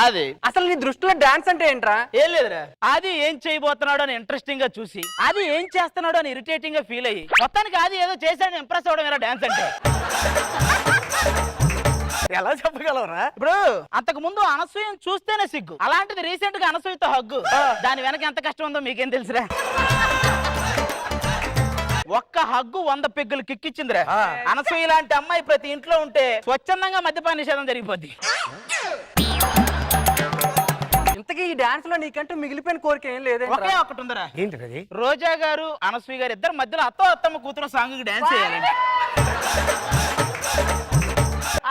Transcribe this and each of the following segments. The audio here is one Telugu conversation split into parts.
అది అసలు నీ దృష్టిలో డాన్స్ అంటే ఏంట్రా? ఏం లేదురా, అది ఏం చేయబోతున్నాడు అని ఇంట్రెస్టింగ్ గా చూసి అది ఏం చేస్తున్నాడు అని ఇరిటేటింగ్ గా ఫీల్ అయ్యి మొత్తానికి అది ఏదో చేశాడని ఇంప్రెస్ అవడం ఎలా డాన్స్ అంటే. ఎలా చెప్పగలవరా? ఇప్పుడు అంతకు ముందు అనసూయను చూస్తేనే సిగ్గు, అలాంటిది రీసెంట్ గా అనసూయతో హగ్గు. దాని వెనక ఎంత కష్టం ఉందో మీకేం తెలుసురా? ఒక్క హగ్గు 100 పెగ్గులు కిక్కిచ్చిందిరా. అనసూయ లాంటి అమ్మాయి ప్రతి ఇంట్లో ఉంటే స్వచ్ఛందంగా మద్యపాన నిషేధం జరిగిపోద్ది. ఇంతకీ ఈ డాన్స్ లో నీకంటూ మిగిలిపోయిన కోరిక ఏం లేదే? ఒకే ఒక్కటి ఉందరా. ఏంటిది? రోజా గారు అనసూయ గారు ఇద్దరు మధ్యలో అత్తమ్మ కూతురు సాంగ్ డాన్స్ చేయాలండి.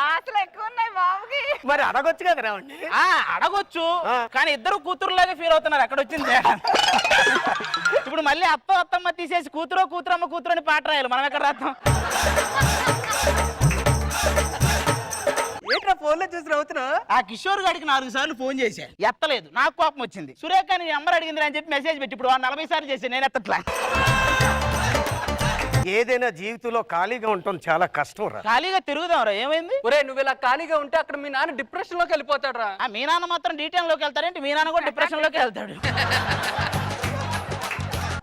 ఆశలు ఎక్కువ ఉన్నాయి బాబుకి. మరి అడగొచ్చు కదా రావండి. అడగొచ్చు, కానీ ఇద్దరు కూతురులాగే ఫీల్ అవుతున్నారు. అక్కడ వచ్చింది ఇప్పుడు మళ్ళీ అత్తమ్మ తీసేసి కూతురమ్మ కూతురు అని పాట రాయాలి. మనం ఎక్కడ రాస్తాం? ఏంట్రా ఫోన్ లో చూసి నవ్వుతున్నావు? ఆ కిషోర్ గారికి 4 సార్లు ఫోన్ చేశా, ఎత్తలేదు. నాకు కోపం వచ్చింది. సురేఖ నీ నెంబర్ అడిగింది అని చెప్పి మెసేజ్ పెట్టి ఇప్పుడు 40 సార్లు చేసి నేను ఎత్తట్లా. ఏదైనా జీవితంలో ఖాళీగా ఉండటం చాలా కష్టం రా. ఖాళీగా తిరుగుదాంరా, ఏమైంది? ఒరే నువ్వు ఇలా ఖాళీగా ఉంటే అక్కడ మీ నాన్న డిప్రెషన్ లోకి వెళ్ళిపోతాడు రా. మీ నాన్న మాత్రం డీటెయిల్ లోకి వెళ్తారేంటి? మీ నాన్న కూడా డిప్రెషన్ లోకి వెళ్తాడు.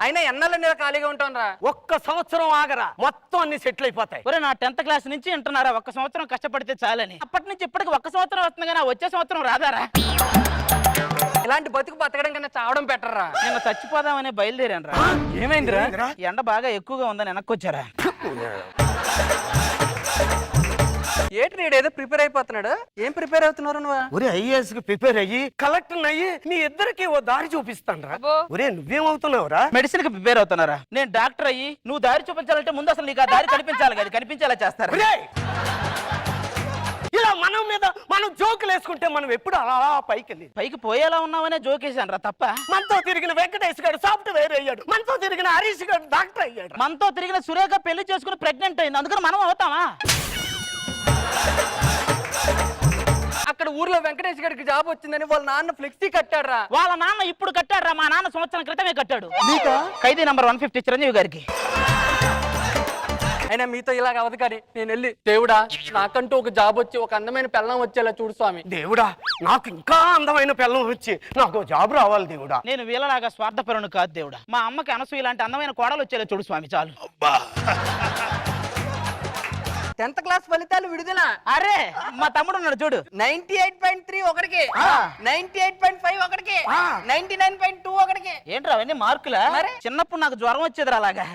అయినా ఎన్నాళ్ళు నేను ఖాళీగా ఉంటాను రా. ఒక్క సంవత్సరం ఆగరా, మొత్తం అన్ని సెటిల్ అయిపోతాయి. ఒరే నా 10th క్లాస్ నుంచి వింటున్నారా, 1 సంవత్సరం కష్టపడితే చాలని. అప్పటి నుంచి ఇప్పటికి 1 సంవత్సరం వస్తుంది కానీ వచ్చే సంవత్సరం రాదారా? ఇలాంటి బతుకు బతకడం కన్నా చావడం పెట్టరా. నిన్న చచ్చిపోదామని బయలుదేరాను రా. ఏమైందిరా? ఎండ బాగా ఎక్కువగా ఉందని వెనక్కొచ్చారా. ఏంటి నీడు ఏదో ప్రిపేర్ అయిపోతున్నాడు? ఏం ప్రిపేర్ అవుతున్నారు నువ్వు? ఒరే ఐఏఎస్ కి ప్రిపేర్ అయ్యి కలెక్టర్ అయ్యి నీ ఇద్దరికి ఓ దారి చూపిస్తాను రా. ఒరే నువ్వేమవుతున్నావురా? మెడిసిన్ కి ప్రిపేర్ అవుతున్నారా? నేను డాక్టర్ అయ్యి నువ్వు దారి చూపించాలంటే ముందు అసలు నీకు ఆ దారి కనిపించాలి కదా, కనిపించేలా చేస్తారా? ఇలా మనం జోకులు వేసుకుంటే మనం ఎప్పుడు అలా పైకి పోయేలా ఉన్నావనే జోకేశాను రా తప్ప. మనతో తిరిగిన వెంకటేష్ గారు సాఫ్ట్వేర్ అయ్యాడు, మనతో తిరిగిన హరీష్ గారు డాక్టర్ అయ్యాడు, మనతో తిరిగిన సురేఖ పెళ్లి చేసుకుని ప్రెగ్నెంట్ అయింది. అందుకని మనం అవుతామా? అక్కడ ఊర్లో వెంకటేష్ గారికి జాబ్ వచ్చిందని వాళ్ళ నాన్న ఫ్లెక్సీ కట్టాడు రా. వాళ్ళ నాన్న ఇప్పుడు కట్టాడు రా, మా నాన్న సంవత్సరం క్రితమే కట్టాడు. ఖైదీ నంబర్ 150 చిరంజీవి గారికి. అయినా మీతో ఇలాగ అవదు కానీ నేను వెళ్ళి దేవుడా నాకంటూ ఒక జాబ్ వచ్చి ఒక అందమైన పెళ్ళం వచ్చేలా చూడు స్వామి. దేవుడా నాకు ఇంకా అందమైన పిల్లం వచ్చి నాకు జాబ్ రావాలి దేవుడా. నేను వీళ్ళలాగా స్వార్థపరుని కాదు దేవుడా. మా అమ్మకి అనసూయ ఇలాంటి అందమైన కోడలు వచ్చేలా చూడు స్వామి చాలు. 10th క్లాస్ ఫలితాలు విడుదల. అరే మా తమ్ముడు ఉన్నాడు చూడు. 98.3 ఒకటికి, 98.5 ఒకటికి, 99.2 ఒకటికి. ఏంట్రా అవన్నీ మార్కులా? చిన్నప్పుడు నాకు జ్వరం వచ్చేది అలాగా.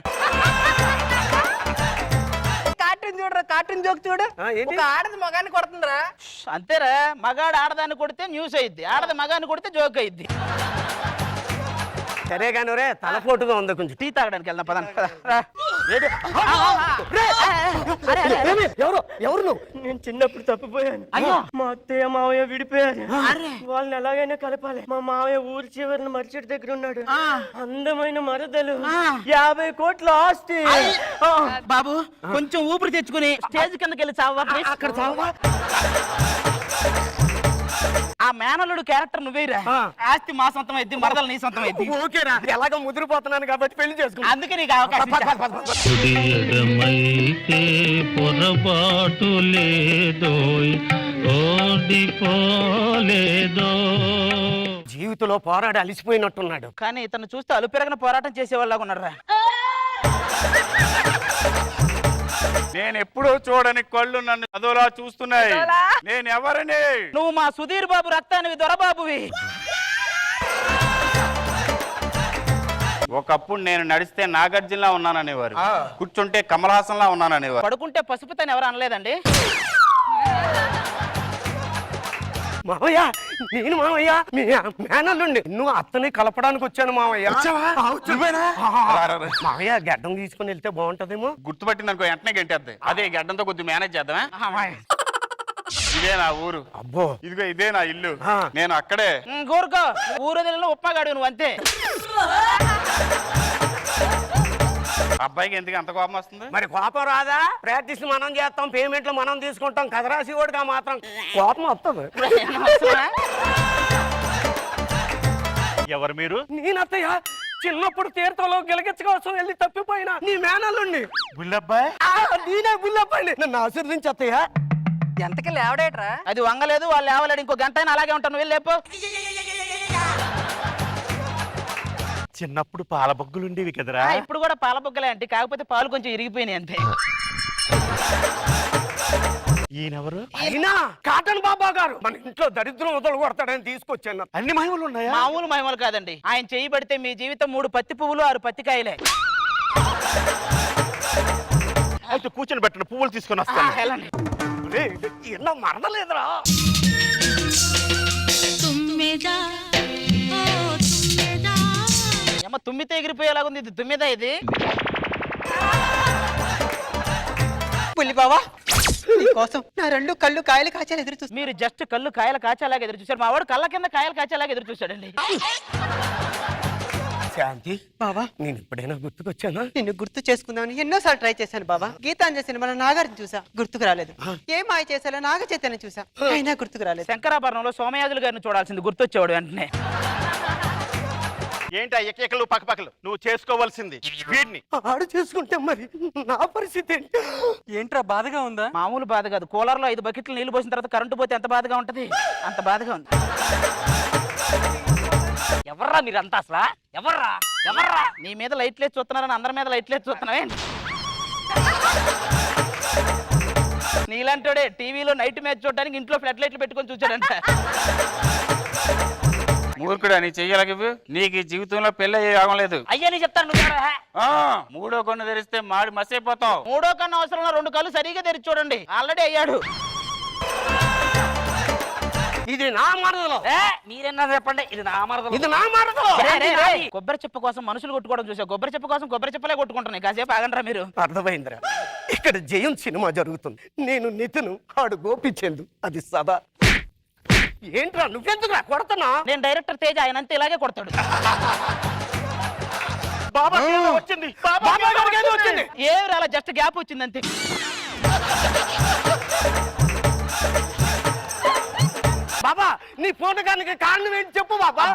కార్టూన్ చూడరా, కార్టూన్ జోక్ చూడు. ఒక ఆడది మగాన్ని కొడుతుందిరా. అంతేరా, మగాడు ఆడదాన్ని కొడితే న్యూస్ అయ్యిద్ది, ఆడది మగాన్ని కొడితే జోక్ అయ్యిద్ది. సరే కానీ రే తలపోటుగా ఉంది, కొంచెం టీ తాగడానికి వెళ్దాం పదండి. ఎవరు నువ్వు? నేను చిన్నప్పుడు తప్పిపోయాను. మా అత్తయ్య మావయ్య విడిపోయారు. వాళ్ళని ఎలాగైనా కలపాలి. మా మావయ్య ఊరి చివరిన మర్చెట్ దగ్గర ఉన్నాడు. అందమైన మరదలు, 50 కోట్ల ఆస్తి. బాబు కొంచెం ఊపిరి తెచ్చుకుని స్టేజ్ కిందకి వెళ్ళి చావా. అక్కడ చావా. ఆ మేనల్లుడు క్యారెక్టర్ నువ్వేరా. ఆస్తి మా సొంతం అయింది, మరదలు నీ సొంతం అయింది. ఓకేరా, ఎలాగో ముదిరిపోతున్నాను కాబట్టి పెళ్లి చేసుకున్నా. అందుకే నీకు అవకాశం. పొరపాటు లేదోయ్, ఓడిపోలేదో. జీవితంలో పోరాడి అలిసిపోయినట్టున్నాడు. కానీ ఇతను చూస్తే అలుపెరగన పోరాటం చేసేవాళ్ళగా ఉన్నారా. నేను ఎప్పుడూ చూడని కళ్ళు నన్ను అదోలా చూస్తున్నాయి. నేను ఎవరిని? నువ్వు మా సుధీర్ బాబు రక్తానివి, దొరబాబువి. ఒకప్పుడు నేను నడిస్తే నాగార్జునలా ఉన్నాననేవారు, కూర్చుంటే కమల్ హాసన్ లా ఉన్నాననేవారు, పడుకుంటే పసుపుతని ఎవరు అనలేదండి. మావయ్య నేను మావయ్య మీ మేనల్లుండి. నువ్వు అత్తని కలపడానికి వచ్చాను మావయ్య. మావయ్య గడ్డం తీసుకుని వెళ్తే బాగుంటదేమో. గుర్తుపట్టింది అనుకో వెంటనే గంటేద్దాం. అదే గడ్డంతో కొద్దిగా మేనేజ్ చేద్దామా? ఇదే నా ఊరు. అబ్బో ఇదిగో ఇదే నా ఇల్లు. నేను అక్కడే. ఊరుకో, ఊరు ఉప్పగాడు నువ్వు అంతే. అబ్బాయికి ఎందుకు అంత కోపం వస్తుంది? మరి కోపం రాదా? ప్రాక్టీస్ మనం చేస్తాం, పేమెంట్లు మనం తీసుకుంటాం. కదరాసి కూడా మాత్రం కోపం వస్తుంది. ఎవరు మీరు? నేనత్తయ్య చిన్నప్పుడు తీర్థంలో గిలగిచ్చ కోసం వెళ్ళి తప్పిపోయినా నీ మేనల్లుండి. బుల్లబ్బాయ్? నేనే బుల్లబ్బాయి. నన్ను ఆశీర్వదించి అత్తయ్య. ఎంతకి లేవడేట్రా? అది వంగలేదు, వాళ్ళు లేవలేడు. ఇంకో గంట అయినా అలాగే ఉంటాను. వెళ్ళి లేపు. చిన్నప్పుడు పాల బొగ్గులుండేవి కదరా. ఇప్పుడు కూడా పాల బొగ్గలే అంటే, కాకపోతే పాలు కొంచెం ఇరిగిపోయినాయి అంతే. ఈయనెవరు? అయినా కాటన్ బాబా గారు మన ఇంట్లో దరిద్రం వదలు కొడతాడని తీసుకొచ్చాను. అన్ని మహిమలు ఉన్నాయా? మామూలు మహిమలు కాదండి. ఆయన చేయబడితే మీ జీవితం 3 పత్తి పువ్వులు 6 పత్తికాయలే. అయితే కూర్చొని పెట్టండి, పువ్వులు తీసుకొని వస్తాను. వెళ్ళండి. ఎన్నో మరదలేదురా. అమ్మ తుమ్మితే ఎగిరిపోయేలాగుంది. ఇది తుమ్మిదా ఇది? పులి బావా, నీకోసం నా 2 కళ్ళు కాయలు కాచాలు ఎదురు చూస్తా. మీరు జస్ట్ కళ్ళు కాయల కాచేలాగా ఎదురు చూశారు. మా వాడు కళ్ళ కింద కాయలు కాచేలాగా ఎదురు చూశాడండి. శాంతి బావా, నేను ఎప్పుడైనా గుర్తుకొచ్చానా? నిన్ను గుర్తు చేసుకుందామని ఎన్నోసార్లు ట్రై చేశాను బావా. గీతాంజలి సినిమాలో నాగార్జున చూసా, గుర్తుకు రాలేదు. ఏ మాయ చేసాలో నాగ చైతన్య చూసా, అయినా గుర్తుకు రాలేదు. శంకరాభరణంలో సోమయాజులు గారిని చూడాల్సింది, గుర్తొచ్చేవాడు వెంటనే. ఏంటి ఆ ఎక్కలు పక్కపక్కలు? నువ్వు చేసుకోవాల్సింది వీడిని. ఆడు చేసుకుంటే మరి నా పరిస్థితి ఏంటి? ఏంట్రా బాధగా ఉందా? మామూలు బాధ కాదు. కూలర్లో 5 బకెట్లు నీళ్లు పోసిన తర్వాత కరెంటు పోతే ఎంత బాధగా ఉంటది, అంత బాధగా ఉంది. ఎవర్రా మీరంతా అసలు? ఎవర్రా నీ మీద లైట్లు వేసి చూస్తున్నారని అందరి మీద లైట్లు వేసి చూస్తున్నావే? నీలాంటోడే టీవీలో నైట్ మ్యాచ్ చూడడానికి ఇంట్లో ఫ్లడ్ లైట్లు పెట్టుకొని చూచాడంట. మూర్ఖుడా, నీ చెయ్యాలకి నీకు ఈ జీవితంలో పెళ్ళి అయ్యే యోగం లేదు. అయ్యా నీ చెప్తాను, నువ్వు 3వ కన్ను తెరిస్తే మాడి మసైపోతావు. 3వ కన్ను అవసరం 2 కళ్ళు సరిగా తెరిచి చూడండి. ఆల్రెడీ అయ్యాడు. ఇది నా మరదలు. మీరేనా చెప్పండి, ఇది నా మరదలు. ఇది నా మరదలు. కొబ్బరి చెప్ప కోసం మనుషులు కొట్టుకోవడం చూసా. కొబ్బరి చెప్ప కోసం కొబ్బరి చెప్పలే కొట్టుకుంటున్నాయి. కాసేపు ఆగండ్రా మీరు. అర్థమైందిరా. ఇక్కడ జయం సినిమా జరుగుతుంది. నేను నితిను, ఆడు గోపిచందు. అది సదా. ఏంట్రా నువ్వెందుకురా కొడతానా? నేను డైరెక్టర్ తేజ, ఆయన అంతే ఇలాగే కొడతాడు. బాబా వచ్చింది. బాబా గారికి ఏదో వచ్చింది. ఏమి రాలా, జస్ట్ గ్యాప్ వచ్చింది అంతే. బాబా నీ పోటకానికి కారణం ఏంటి చెప్పు బాబా.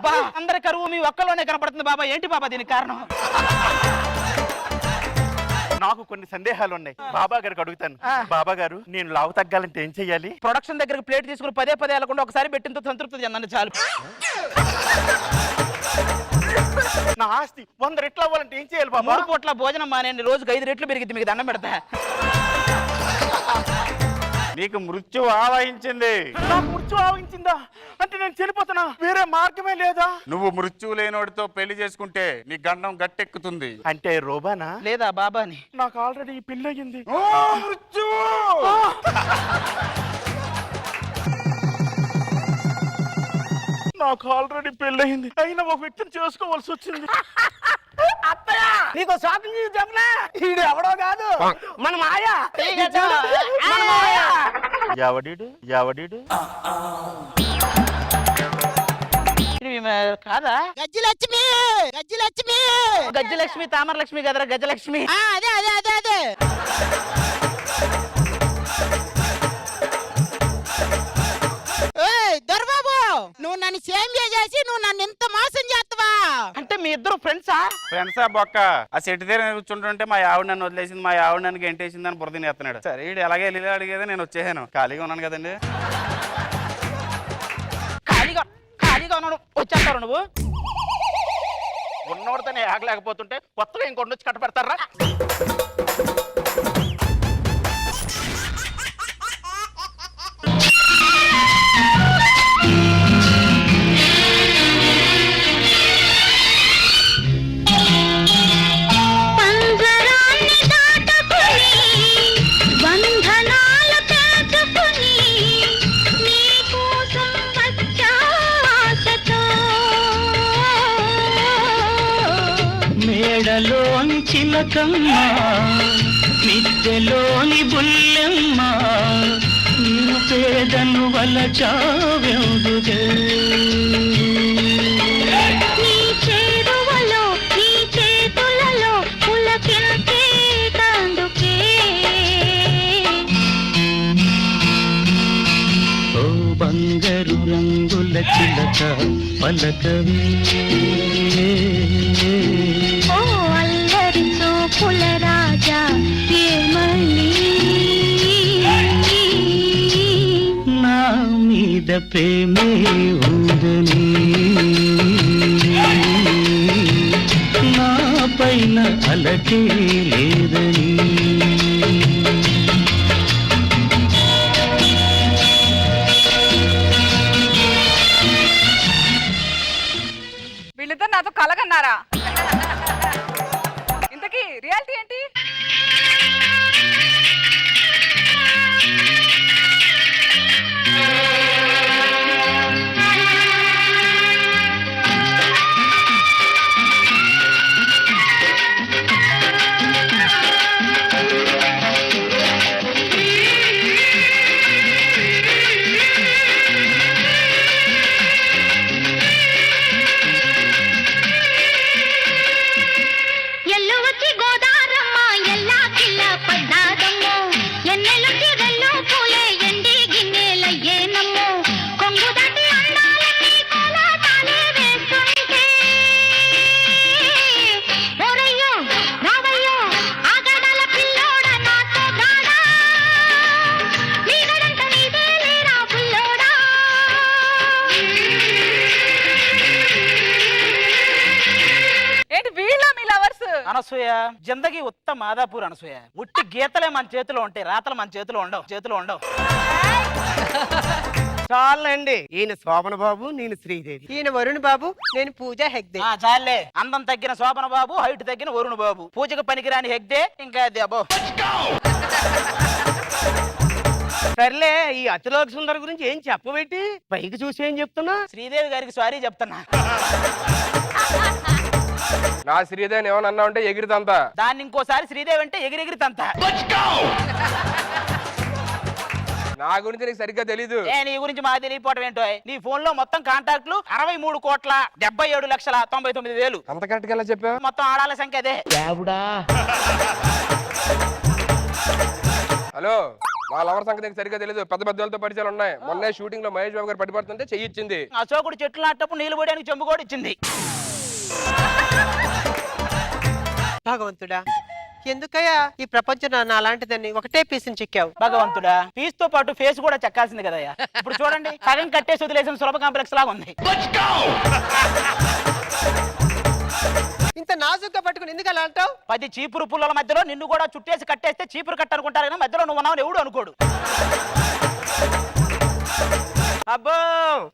అందరి కరువు మీ ఒక్కలోనే కనపడుతుంది బాబా. ఏంటి బాబా దీనికి కారణం? నాకు కొన్ని సందేహాలు ఉన్నాయి, బాబా గారికి అడుగుతాను. బాబా గారు, నేను లావు తగ్గాలంటే ఏం చెయ్యాలి? ప్రొడక్షన్ దగ్గరకు ప్లేట్ తీసుకుని పదే వెళ్ళకుండా ఒకసారి పెట్టినతో సంతృప్తి చెందండి చాలు. నా ఆస్తి 100 రెట్లు అవ్వాలంటే ఏం చేయాలి బాబా? 3 పూట్ల భోజనం మానేయండి, రోజుకి 5 రెట్లు పెరిగింది. మీకు దండం పెడతా. నీకు మృత్యు ఆవహించింది. నాకు మృత్యు ఆవహించిందా? అంటే నేను చనిపోతున్నా, వేరే మార్గమే లేదా? నువ్వు మృత్యు లేనోడితో పెళ్లి చేసుకుంటే నీ గండం గట్టెక్కుతుంది. అంటే రోబానా? లేదా బాబాని? నాకు ఆల్రెడీ పెళ్లి అయ్యింది. మృత్యు నాకు ఆల్రెడీ పెళ్ళయింది, అయినా ఒక వ్యక్తిని చేసుకోవాల్సి వచ్చింది. నీకు షాకింగ్ న్యూస్ చెప్పనా? ఈడు ఎవడో కాదు, మన మాయ. మన మాయ. ఎవడీడు? కాదా? గజ్జలక్ష్మి తామరలక్ష్మి కదరా? గజలక్ష్మి. అదే దొరబాబు, నువ్వు నన్ను సేమ్ చేసి నువ్వు నన్ను ఎంత మోసం చేస్తావా? అంటే మీ ఇద్దరు ఫ్రెండ్సా? ఫ్రెండ్సా బొక్క. ఆ సెట్ దగ్గర కూర్చుంటుంటే మా ఆవిడ నన్ను వదిలేసింది, మా ఆవిడ నన్ను గెంటేసింది అని బురదని ఎత్తున్నాడు. సరే వీడు ఎలాగే వెళ్ళి అడిగేది, నేను వచ్చేసాను. ఖాళీగా ఉన్నాను కదండి. ఖాళీగా ఉన్నాను, వచ్చేస్తారు నువ్వు. ఉన్నోడితోనే ఆగలేకపోతుంటే కొత్తగా ఇంకొండ వచ్చి కట్టపెడతారా? మేడలోని చిలకమ్మ, మిద్దెలోని బుల్లెమ్మ, నిన్ను పేదను వలచావెందుకే? నీ చేరువలో నీ చేతులలో పులకించే తందుకే. ఓ బంగారు రంగుల చిలక పలకవే, ఓ అల్లరి చూపుల రాజా ఏమని మీద ప్రేమే ఉందని నా పైన అలకే లేదని వీళ్ళిద్దరు నాతో కలగన్నారా? ఇంతకీ రియాలిటీ ఏంటి? ఎల్లు వచ్చి గోదారమ్మ ఎల్లా కిల్ల పడ్డాదమ్మో ఎన్నెలుంటి రెల్లు పూలే ఎండి గిన్నెలయ్యేనమ్మో కొంగు దాటి అందాలన్నీ కోలాటాలే వేస్తుంటే ఓరయ్యో రావయ్యో ఆగడాల పిల్లోడ నాతో గాడా నీడడంట నీదే లేరా పుల్లోడా. ఏంటి వీళ్ళ మీ లవర్స్? అనసూయ జిందగీ ఉత్త మాదాపూర్ అనసూయ. ఉట్టి గీతలే మన చేతిలో ఉంటాయి, రాతలు మన చేతిలో ఉండవు. చాలండి. ఈయన శోభన బాబు, నేను శ్రీదేవి. ఈయన వరుణ్ బాబు, నేను పూజా హెగ్దే. చాలే. అందం తగ్గిన శోభన బాబు, హైట్ తగ్గిన వరుణ్ బాబు, పూజకు పనికిరాని హెగ్దే ఇంకా అది అబ్బో. సర్లే, ఈ అతిలోక సుందర గురించి ఏం చెప్పబెట్టి పైకి చూసి ఏం చెప్తున్నా? శ్రీదేవి గారికి సారీ చెప్తున్నా. నా శ్రీదేవిని ఏమన్నా అన్నా ఉంటే ఎగిరితంతా. దాన్ని ఇంకోసారి శ్రీదేవి అంటే ఎగిరెగిరి తంత. నా గురించి నీకు సరిగ్గా తెలీదు. నీ గురించి మాకు తెలియపోవటం ఏంటో. నీ ఫోన్ లో మొత్తం కాంటాక్ట్లు 63,77,99,000. అంత కరెక్ట్ గా చెప్పావు. మొత్తం ఆడాల సంఖ్య అదే. హలో, మా లవర్ సంగతి నీకు సరిగ్గా తెలీదు. పెద్ద పెద్ద వాళ్ళతో పరిచయాలు ఉన్నాయి. మొన్నే షూటింగ్ లో మహేష్ బాబు గారు పడిపడుతుంటే చెయ్యి ఇచ్చింది. అశోకుడు చెట్లు నాటప్పుడు నీళ్లు పోయడానికి చెంబు కూడా ఇచ్చింది. భగవంతుడా, ఎందుకయ్యా ఈ ప్రపంచం నా అలాంటిదని ఒకటే పీసుని చెక్కావు? భగవంతుడా, పీస్ తో పాటు ఫేస్ కూడా చెక్కాల్సింది కదయ్యా. ఇప్పుడు చూడండి, సగం కట్టేసి వదిలేసిన సులభ కాంప్లెక్స్ లాగా ఉంది. ఇంత నాజుగ్గా పట్టుకుని ఎందుకు అలా అంటావు? 10 చీపురు పుల్లల మధ్యలో నిన్ను కూడా చుట్టేసి కట్టేస్తే చీపురు కట్ట అనుకుంటారు కానీ మధ్యలో నువ్వు ఉన్నావు ఎవడు అనుకోడు. అబ్బో,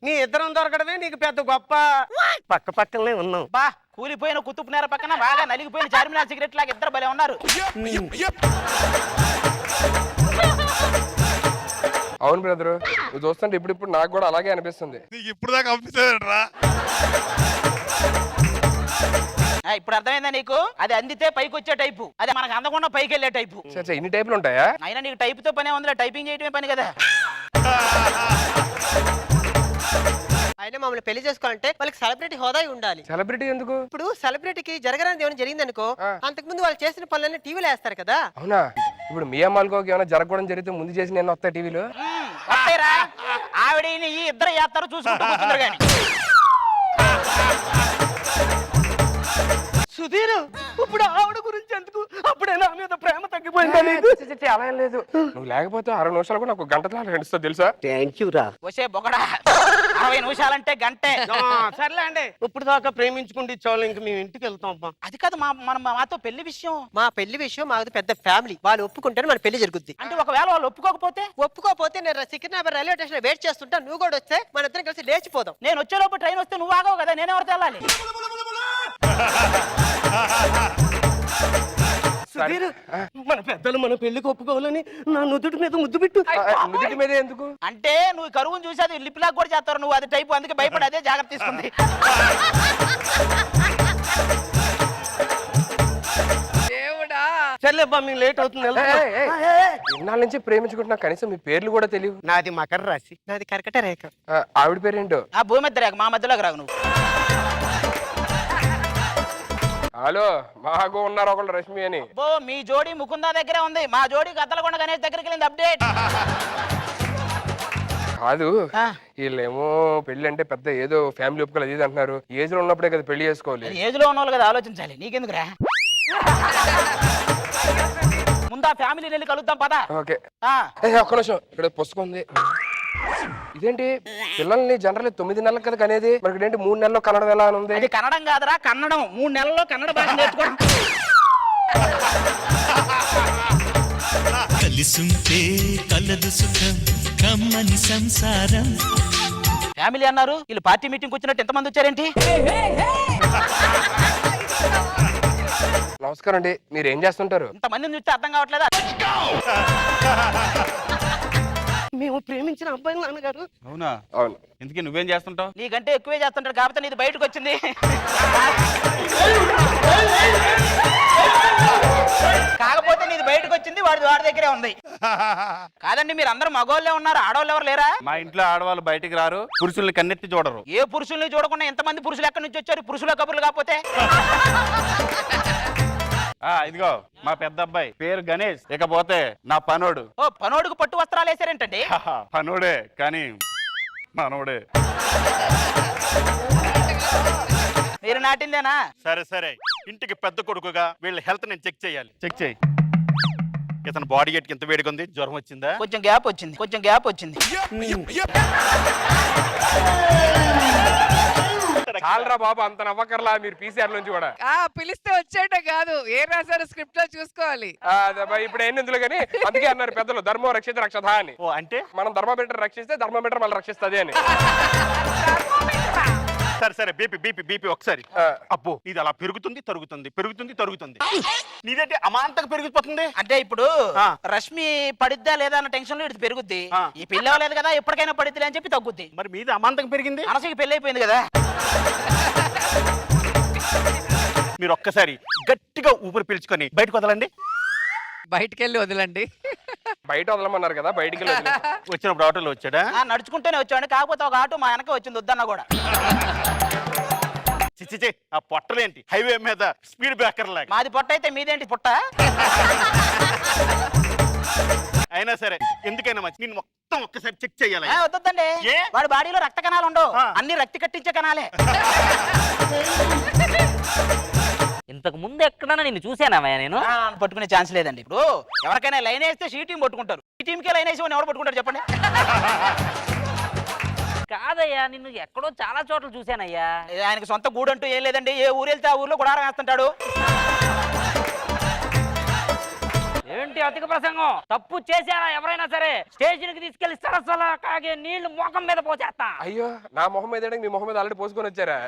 నీ ఇద్దరం దొరకడమే నీకు పెద్ద గొప్ప. పక్క పక్కనే ఉన్నాం. బా, కూలిపోయిన కుతుబ్ నేర పక్కన బాగా నలిగిపోయిన చార్మినార్ సిగరెట్ లాగా ఇద్దరు భలే ఉన్నారు. అవును బ్రదరు, నువ్వు చూస్తుంటే ఇప్పుడు నాకు కూడా అలాగే అనిపిస్తుంది. ఇప్పుడు దాకా అనిపిస్తుందిరా. ఇప్పుడు అర్థమైందా నీకు? అది అందితే పైకి వచ్చే టైపు, అది మనకు అందకుండా పైకి వెళ్ళే టైపు. ఇన్ని టైపులు ఉంటాయా? అయినా నీకు టైప్ తో పనే ఉందిలే, టైపింగ్ చేయటమే పని కదా. అయినా మమ్మల్ని పెళ్లి చేసుకోవాలంటే వాళ్ళకి సెలబ్రిటీ హోదా ఉండాలి. సెలబ్రిటీ ఎందుకు? ఇప్పుడు సెలబ్రిటీకి జరగరానిది ఏమైనా జరిగిందనుకో, అంతకుముందు వాళ్ళు చేసిన పనులన్నీ టీవీలో వేస్తారు కదా. అవునా? ఇప్పుడు మీ అమ్మాయికి ఏమైనా జరగడం జరిగితే ముందు చేసి నేను వస్తా టీవీలో. వస్తాయిరా, ఆవిడ ఈ ఇద్దరు చేస్తారు చూసుకుంటూ కూర్చుంటారు కానీ. సుధీర్, ఇప్పుడు ఆవిడ గురించి ఎందుకు? అప్పుడే నా మీద ప్రేమ తగ్గిపోయిందా నీకు? అలా ఏం లేదు. నువ్వు లేకపోతే 60 నిమిషాలు కూడా నాకు గంటలో నడుస్తా తెలుసా? థ్యాంక్ యూ రా. వచ్చే బొగడా, 60 నిమిషాలంటే గంటే. సర్లే అండి, ఇప్పుడు దాకా ప్రేమించుకుంటే చాలు, ఇంక మేము ఇంటికి వెళ్తాం. అది కాదు మాతో పెళ్లి విషయం. మా పెళ్లి విషయం మాది పెద్ద ఫ్యామిలీ, వాళ్ళు ఒప్పుకుంటేనే మన పెళ్లి జరుగుద్ది. అంటే ఒకవేళ వాళ్ళు ఒప్పుకోకపోతే నేను సికింద్రాబాద్ రైల్వే స్టేషన్ వెయిట్ చేస్తుంటా, నువ్వు కూడా వస్తే మన ఇద్దరం కలిసి లేచిపోదాం. నేను వచ్చేలోపు ట్రైన్ వస్తే నువ్వు ఆగవు కదా, నేను ఎవరితో వెళ్ళాలి? సుధీర్, మన పెద్దలు మన పెళ్లికి ఒప్పుకోవాలని నా నుదుటి మీద ముద్దు పెట్టు. నుదుటి మీద ఎందుకు? అంటే నువ్వు కరువును చూసి అది లిప్ లాక్ కూడా చేస్తారు, నువ్వు అది టైపు, అందుకే భయపడి అదే జాగ్రత్త తీసుకుంది. దేవుడా, సర్లే బా, మేము లేట్ అవుతుంది. ఇన్నాళ్ళ నుంచి ప్రేమించుకుంటున్నా, కనీసం మీ పేర్లు కూడా తెలియదు. నాది మకర రాశి. నాది కర్కట రేఖ. ఆవిడ పేరేంటో? ఆ భూమి మధ్య రేఖ, మా మధ్యలోకి రాకు నువ్వు. హలో, మాకు ఉన్నారు ఒకళ్ళు రష్మి అని. మీ జోడి ముకుందా దగ్గరే ఉంది, మా జోడి గద్దలకొండ గణేష్ దగ్గరికి వెళ్ళింది. అప్డేట్ కాదు, వీళ్ళేమో పెళ్లి అంటే పెద్ద ఏదో ఫ్యామిలీ ఒప్పుకోవాలి అది అంటున్నారు. ఏజ్ లో ఉన్నప్పుడే కదా పెళ్లి చేసుకోవాలి. ఏజ్ లో ఉన్న వాళ్ళు కదా ఆలోచించాలి, నీకెందుకురా? ముందు ఆ ఫ్యామిలీ వెళ్ళి కలుద్దాం పదా. ఓకే, ఒక్క నిమిషం, ఇక్కడ పుస్తకం ఉంది. ఇదేంటి పిల్లల్ని జనరల్ 9 నెలలకు కదా కనేది, మరి ఏంటి 3 నెలల్లో కన్నడం ఎలా అని ఉంది? అది కన్నడం కాదురా, కన్నడం. 3 నెలల్లో కన్నడ భాష నేర్చుకోవడం. కలిసుంటే కలదు సుఖం కమ్మని సంసారం. ఫ్యామిలీ అన్నారు, వీళ్ళు పార్టీ మీటింగ్ వచ్చినట్టు ఎంతమంది వచ్చారేంటి? నమస్కారం అండి, మీరు ఏం చేస్తుంటారు? ఇంతమందిని చూస్తే అర్థం కావట్లేదా? మేము ప్రేమించిన అబ్బాయి నాన్నగారు. అవునా? అవును. ఇందుకే నువ్వేం చేస్తుంటావు? నీకంటే ఎక్కువే చేస్తుంటాడు కాబట్టి నీది బయటకు వచ్చింది. కాకపోతే నీది బయటకు వచ్చింది, వాడి దగ్గరే ఉంది. కాదండి, మీరు అందరూ మగోళ్ళే ఉన్నారు, ఆడవాళ్ళు ఎవరు లేరా? మా ఇంట్లో ఆడవాళ్ళు బయటికి రారు, పురుషుల్ని కన్నెత్తి చూడరు. ఏ పురుషుల్ని చూడకుండా ఎంతమంది పురుషులు ఎక్కడి నుంచి వచ్చారు? పురుషుల కబుర్లు కాకపోతే. ఇదిగో మా పెద్ద అబ్బాయి పేరు గణేష్, ఇకపోతే నా పనోడు. ఓ, పనోడుకు పట్టు వస్త్రాలు వేసారేంటండి? పనోడే కానీ మనోడే. మీరు నాటిందేనా? సరే సరే, ఇంటికి పెద్ద కొడుకుగా వీళ్ళ హెల్త్ నేను చెక్ చేయాలి. చెక్ చేయి. ఇతను బాడీ గేట్కి ఎంత వేడిగా ఉంది? జ్వరం వచ్చిందా? కొంచెం గ్యాప్ వచ్చింది. చాలరా బాబు, అంత నవ్వకర్లా, మీరు పీసీఆర్ నుంచి కూడా. పిలిస్తే వచ్చేట కాదు, ఏ రాశారు స్క్రిప్ట్ లో చూసుకోవాలి. ఇప్పుడు ఏంది ఇందులో కానీ, అందుకే అన్నారు పెద్దలు ధర్మం రక్షిత రక్షత అని. ఓ అంటే మనం ధర్మమీటర్ రక్షిస్తే ధర్మమీటర్ మళ్ళీ రక్షిస్తుంది అని. సరే సరే, బీపీ బీపీ బీపీ ఒకసారి. అబ్బో, ఇది అలా పెరుగుతుంది తరుగుతుంది, పెరుగుతుంది తరుగుతుంది. నీదంటే అమాంతంగా పెరిగిపోతుంది. అంటే ఇప్పుడు రష్మి పడిద్దా లేదా అన్న టెన్షన్ లో ఇది పెరుగుద్ది. ఈ పెళ్లి అవ్వలేదు కదా, ఎప్పటికైనా పడిద్ది అని చెప్పి తగ్గుద్ది. మరి మీది అమాంతంగా పెరిగింది. మనసుకి పెళ్లి అయిపోయింది కదా. మీరు ఒక్కసారి గట్టిగా ఊపిరి పీల్చుకొని బయటకు వదలండి. బయటికెళ్ళి వదలండి. బయట వదలమన్నారు కదా, బయటికి వచ్చినప్పుడు ఆటోలో వచ్చాడా? నడుచుకుంటూనే వచ్చాడు, కాకపోతే ఒక ఆటో మా వెనక వచ్చింది, వద్దన్నా కూడా. చిచ్చిచే, ఆ పొట్టలేంటి హైవే మీద స్పీడ్ బ్రేకర్ లాగా. మాది పొట్ట అయితే మీదేంటి పుట్ట? అయినా సరే, ఎందుకైనా మంచి నేను మొత్తం ఒక్కసారి చెక్ చేయాలి. వద్దండి, వాడి బాడీలో రక్త కణాలు ఉండవు, అన్ని రక్తి కట్టించే కణాలే. ఇంతకు ముందు ఎక్కడన్నా నేను చూసానమ్మా నేను? పట్టుకునే ఛాన్స్ లేదండి. ఇప్పుడు ఎవరికైనా లైన్ వేస్తే షీ టీం పట్టుకుంటారు, ఈ టీంకే లైన్ వేసి ఎవరు పట్టుకుంటారు చెప్పండి? కాదయ్యా, నిన్ను ఎక్కడో చాలా చోట్ల చూశానయ్యా. ఆయనకి సొంత గూడు అంటూ ఏం లేదండి, ఏ ఊరు వెళ్తే ఆ ఊర్లో గుడారం వేస్తుంటాడు. ఏంటి అధిక ప్రసంగం? తప్పు చేశారా ఎవరైనా సరే స్టేషన్ కి తీసుకెళ్లి సరస్వల కాగే నీళ్లు ముఖం మీద పోసేస్తా. అయ్యో, నా మొహం మీద మీ మొహం మీద ఆల్రెడీ పోసుకొని వచ్చారా?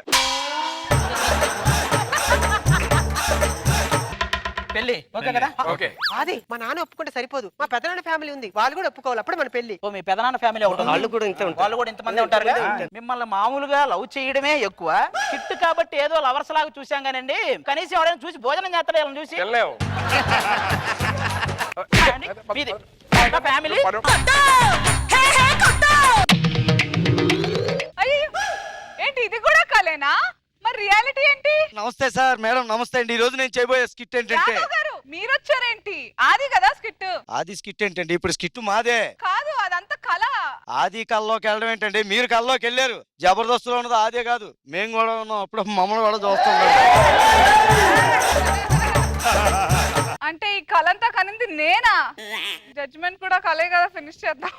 పెళ్లి ఓకే కదా? ఓకే. అది మా నాన్న ఒప్పుకుంటే సరిపోదు, మా పెద్దనాన్న ఫ్యామిలీ ఉంది, వాళ్ళు కూడా ఒప్పుకోవాలి, అప్పుడు మన పెళ్లి. ఓ, మీ పెదనాన్న ఫ్యామిలీ ఒకటి ఉంది. వాళ్ళు కూడా ఇంతే ఉంటారు. వాళ్ళు కూడా ఇంతమంది ఉంటారు కదా. మిమ్మల్ని మామూలుగా లవ్ చేయడమే ఎక్కువ, హిట్ కాబట్టి ఏదో లవర్స్ లాగా చూసాం కానండి, కనీసం ఎవరైనా చూసి భోజనం చేస్తాడు ఇలా చూసి. వెళ్ళలేము. ఫ్యామిలీ ఏంటి ఇది కూడా కలేనా? మరి రియాలిటీ ఏంటి? నమస్తే సార్. మేడం నమస్తే అండి. ఈ రోజు నేను చేయబోయే స్కిట్ ఏంటంటే, మీరు వచ్చారేంటి? ఆది కదా స్కిట్. ఆది స్కిట్ ఏంటండి? ఇప్పుడు స్కిట్ మాదే కాదు, అదంతా కళ. ఆది కల్లోకి వెళ్ళడం ఏంటండి? మీరు కల్లోకి వెళ్ళారు. జబర్దస్త్లో ఉన్నది ఆదే కాదు, మేము కూడా ఉన్నాం. అప్పుడు మమ్మల్ని కూడా చూస్తున్నాం. అంటే ఈ కళంతా కనింది నేనా? జడ్జ్మెంట్ కూడా కలే కదా, ఫినిష్ చేద్దాం.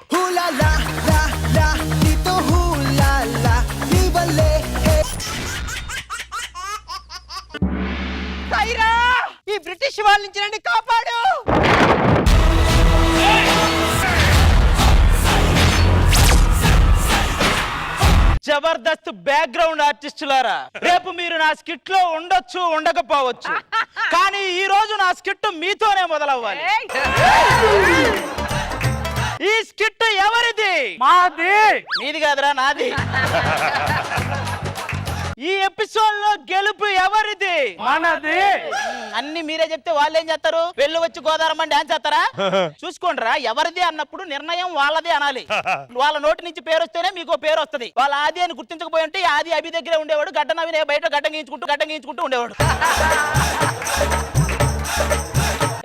ఈ బ్రిటిష్ వాళ్ళ నుంచి నన్ను కాపాడు. జబర్దస్త్ బ్యాక్గ్రౌండ్ ఆర్టిస్టులారా, రేపు మీరు నా స్కిట్ లో ఉండొచ్చు, ఉండకపోవచ్చు, కానీ ఈ రోజు నా స్కిట్ మీతోనే మొదలవ్వాలి. ఈ స్కిట్ ఎవరిది? మాది. మీది కాదురా, నాది. ఈ ఎపిసోడ్ లో గెలుపు ఎవరిది? మనది. అన్ని మీరే చెప్తే వాళ్ళు ఏం చేస్తారు? వెళ్ళి వచ్చి గోదావరమ్మ డాన్స్ చేస్తారా? చూసుకోండిరా, ఎవరిది అన్నప్పుడు నిర్ణయం వాళ్ళది అనాలి. వాళ్ళ నోటి నుంచి పేరు వస్తేనే మీకు పేరు వస్తది. వాళ్ళ ఆది అని గుర్తించకపోయి ఉంటే ఆది అభి దగ్గరే ఉండేవాడు, గడ్డ నవి బయట గడ్డ గీయించుకుంటూ ఉండేవాడు.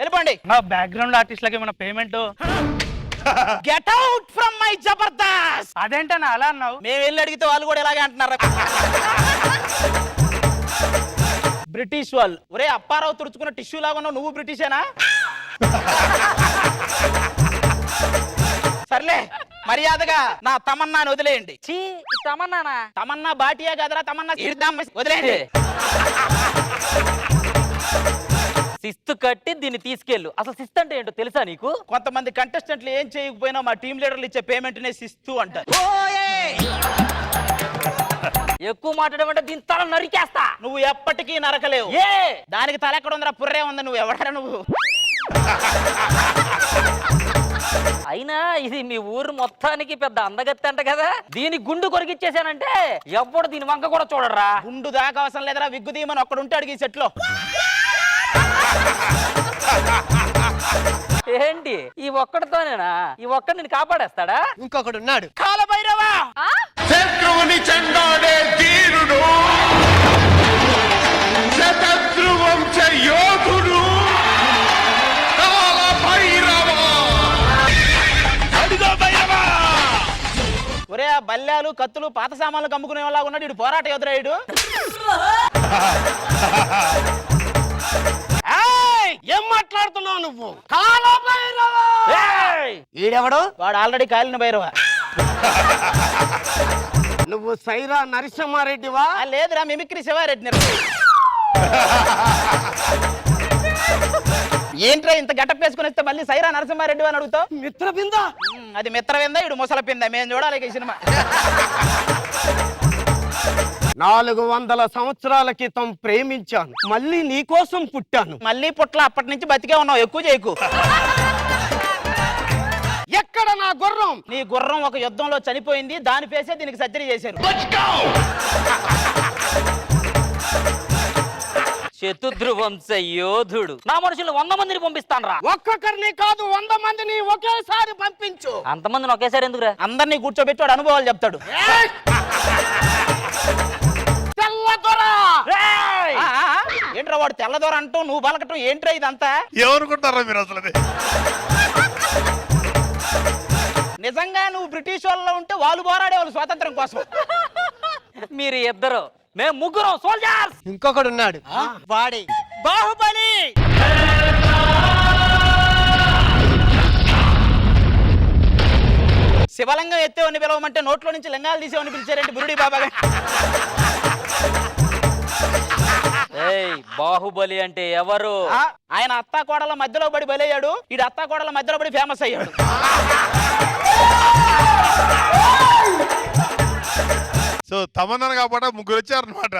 వెళ్ళిపోండి. మా బ్యాక్గ్రౌండ్ ఆర్టిస్ట్ లకి మన payment. Get out from my Jabardasth. అదేంటన్నా అలా అన్నావు? మేము వెళ్ళి అడిగితే వాళ్ళు కూడా ఇలాగే అంటున్నారు. బ్రిటిష్ వాళ్ళు. ఒరే అప్పారావు తుడుచుకున్న టిష్యూ లాగా ఉన్నావు, నువ్వు బ్రిటిషేనా? సర్లే, మర్యాదగా నా తమన్నాని వదిలేయండి. చీ ఈ తమన్నానా? తమన్నా బాటియా కదరా, తమన్నా ఇద్దాం, వదిలేయండి. శిస్తు కట్టి దీన్ని తీసుకెళ్ళు. అసలు శిస్తు అంటే ఏంటో తెలుసా నీకు? కొంతమంది కంటెస్టెంట్లు ఏం చేయకపోయినా మా టీం లీడర్లు ఇచ్చే పేమెంట్ నే శిస్తు అంటారు. ఎక్కువ మాట్లాడమంటే దీని తల నరికేస్తా. నువ్వు ఎప్పటికీ నరకలేవు. ఏ దానికి తల ఎక్కడ ఉందిరా, పుర్రే ఉంది. నువ్వు ఎవడరా నువ్వు? అయినా ఇది మీ ఊరు మొత్తానికి పెద్ద అందగత్తి అంట కదా, దీని గుండు కొరికిచ్చేసానంటే ఎవ్వడు దీని వంక కూడా చూడరా. గుండు దాకా అవసరం లేదురా, విగ్గు దీమని ఒక్కడు ఉంటాడు ఈ సెట్ లో. ఏంటి ఈ ఒక్కడితోనేనా? ఈ ఒక్కడు నేను కాపాడేస్తాడా? ఇంకొకడు ఉన్నాడు. కాలభైరవా, శత్రువుని చెండాడే ధీరుడు, శతద్రువంశ యోధుడు కాలభైరవా. అడుగో భైరవా. ఒరే ఆ బల్లాలు కత్తులు పాత సామాన్లు కమ్ముకునే వాళ్ళ ఉన్నాడు ఇడు, పోరాట యోధురాయుడు. ఏం మాట్లాడుతున్నావు నువ్వు? ఈడెవడు? వాడు ఆల్రెడీ కాలిన భైరవ. నువ్వు సైరా నరసింహారెడ్డివా? లేదురా, మిమిక్రీ శివారెడ్డి. ఏంట్రా ఇంత గెటప్ వేసుకుని వస్తే మళ్ళీ సైరా నరసింహారెడ్డి అని అడుగుతావు? మిత్రబింద. అది మిత్రవింద, ఇడు ముసల పింద. మేము చూడాలి ఈ సినిమా. 400 సంవత్సరాల క్రితం ప్రేమించాను, మళ్ళీ నీకోసం పుట్టాను. మళ్ళీ పుట్ల అప్పటి నుంచి బతికే ఉన్నావు, ఎక్కువ చేయకు. ఎక్కడ నా గుర్రం? నీ గుర్రం ఒక యుద్ధంలో చనిపోయింది, దాని పేసే దీనికి సర్జరీ చేశారు. శతద్రువంశ యోధుడు. నా మనుషులు 100 మందిని పంపిస్తాను రా. ఒక్కొక్కరిని కాదు, 100 మందిని ఒకేసారి పంపించు. అంతమందిని ఒకేసారి ఎందుకురా? అందరినీ కూర్చోబెట్టి వాడు అనుభవాలు చెప్తాడు. ఏంట్రా వాడు తెల్లదొర అంటూ నువ్వు బలకటం ఏంట్రా ఇదంతా? ఏమనుకుంటారా మీరు అసలు? నిజంగా నువ్వు బ్రిటిష్ వాళ్ళలో ఉంటే వాళ్ళు పోరాడేవాళ్ళు స్వాతంత్రం కోసం. మీరు ఇద్దరు, మేము ముగ్గురం సోల్జర్స్. ఇంకొకడు ఉన్నాడు. వాడే బాహుబలి. శివలింగం ఎత్తేవని పిలవమంటే నోట్లో నుంచి లింగాలు తీసేవని పిలిచారంటే బురుడి బాబా. ఏయ్ బాహుబలి అంటే ఎవరు? ఆయన అత్తా కోడల మధ్యలో పడి బలయ్యాడు, ఈడు అత్తా కోడల మధ్యలో పడి ఫేమస్ అయ్యాడు. సో తమన్నా కాబట్టి ముగ్గురు వచ్చారనమాట.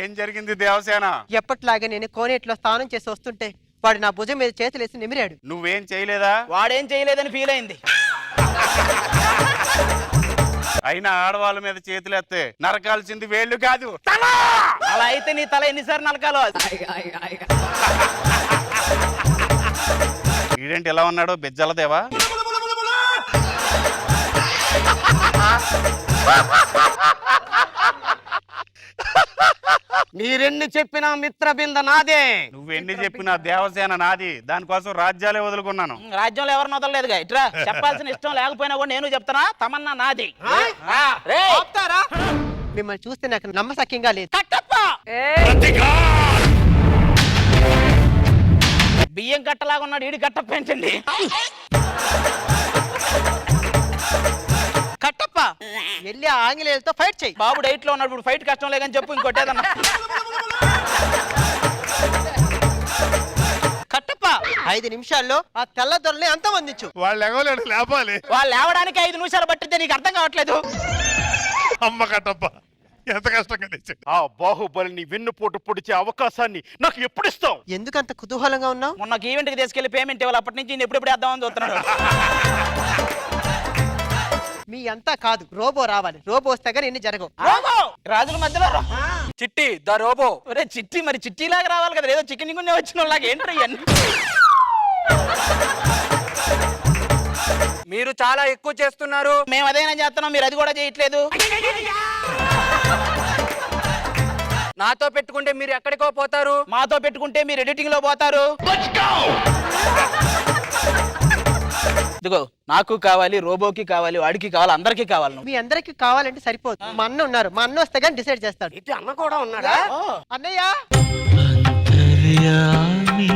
ఏం జరిగింది దేవసేన? ఎప్పటిలాగా నేను కోనేట్లో స్నానం చేసి వస్తుంటే వాడు నా భుజం మీద చేతులేసి నిమిరాడు. నువ్వేం చేయలేదా? వాడేం చేయలేదని ఫీల్ అయింది. అయినా ఆడవాళ్ళ మీద చేతులెత్తే నరకాల్సింది వేళ్ళు కాదు, అలా అయితే నీ తల ఎన్నిసార్లు నలకాలో. ఈడేంటి ఎలా ఉన్నాడు బెజ్జలదేవా? మీరెన్ని చెప్పినా మిత్రబింద నాదే. నువ్వెన్ని చెప్పినా దేవసేన నాది. దానికోసం రాజ్యాలే వదులుకున్నాను. రాజ్యంలో ఎవరిని వదలలేదుగా. ఇట్రా చెప్పాల్సిన ఇష్టం లేకపోయినా కూడా నేను చెప్తానా, తమన్నా నాది. మిమ్మల్ని చూస్తే నాకు నమ్మసక్యంగా లేదు. బియ్యం కట్టలాగా ఉన్నాడు ఈడి కట్టప్ప ఏంటండి? కట్టప్ప వెళ్ళి ఆంగ్లేయులతో ఫైట్ చేయి. బాబు డైట్ లో ఉన్నప్పుడు ఫైట్ కష్టం లేదని చెప్పు, ఇంకోటేదన్నా. కట్టప్ప 5 నిమిషాల్లో ఆ తెల్ల దొరని అంతమందించు. వాళ్ళు ఎగవలేడు, లేపాలి. వాళ్ళు లేవడానికి 5 నిమిషాలు పట్టిద్దే, నీకు అర్థం కావట్లేదు. అమ్మ కట్టప్ప ఎంత కష్టంగా తెచ్చాడు. ఆ బాహుబలిని వెన్నుపోటు పొడిచే అవకాశాన్ని నాకు ఎప్పుడు ఇస్తావు? ఎందుకంత కుతూహలంగా ఉన్నావు? మొన్న ఈవెంట్ కి తీసుకెళ్లి పేమెంట్ ఇవ్వాలి, అప్పటి నుంచి ఎప్పుడెప్పుడు వేద్దామని చూస్తున్నాడు. మీ అంతా కాదు, రోబో రావాలి. రోబో వస్తే కానీ ఎన్ని జరగవు. రాజుల మధ్యలో చిట్టి ద రోబో. ఒరే చిట్టి, మరి చిట్టిలాగా రావాలి కదా, ఏదో చికెన్ గుండె వచ్చిన వాళ్ళకి ఏంట్రా ఇవన్నీ? మీరు చాలా ఎక్కువ చేస్తున్నారు. మేము అదేనా చేస్తున్నాం, మీరు అది కూడా చేయట్లేదు. నాతో పెట్టుకుంటే మీరు ఎక్కడికో పోతారు, మాతో పెట్టుకుంటే మీరు ఎడిటింగ్ లో పోతారు. ఇదిగో నాకు కావాలి, రోబోకి కావాలి, వాడికి కావాలి, అందరికి కావాలి. మీ అందరికి కావాలంటే సరిపోదు. మా అన్న ఉన్నారు, మా అన్న వస్తే కానీ డిసైడ్ చేస్తాడు. ఇటు అన్న కూడా ఉన్నాడా? అన్నయ్య అంతర్యామి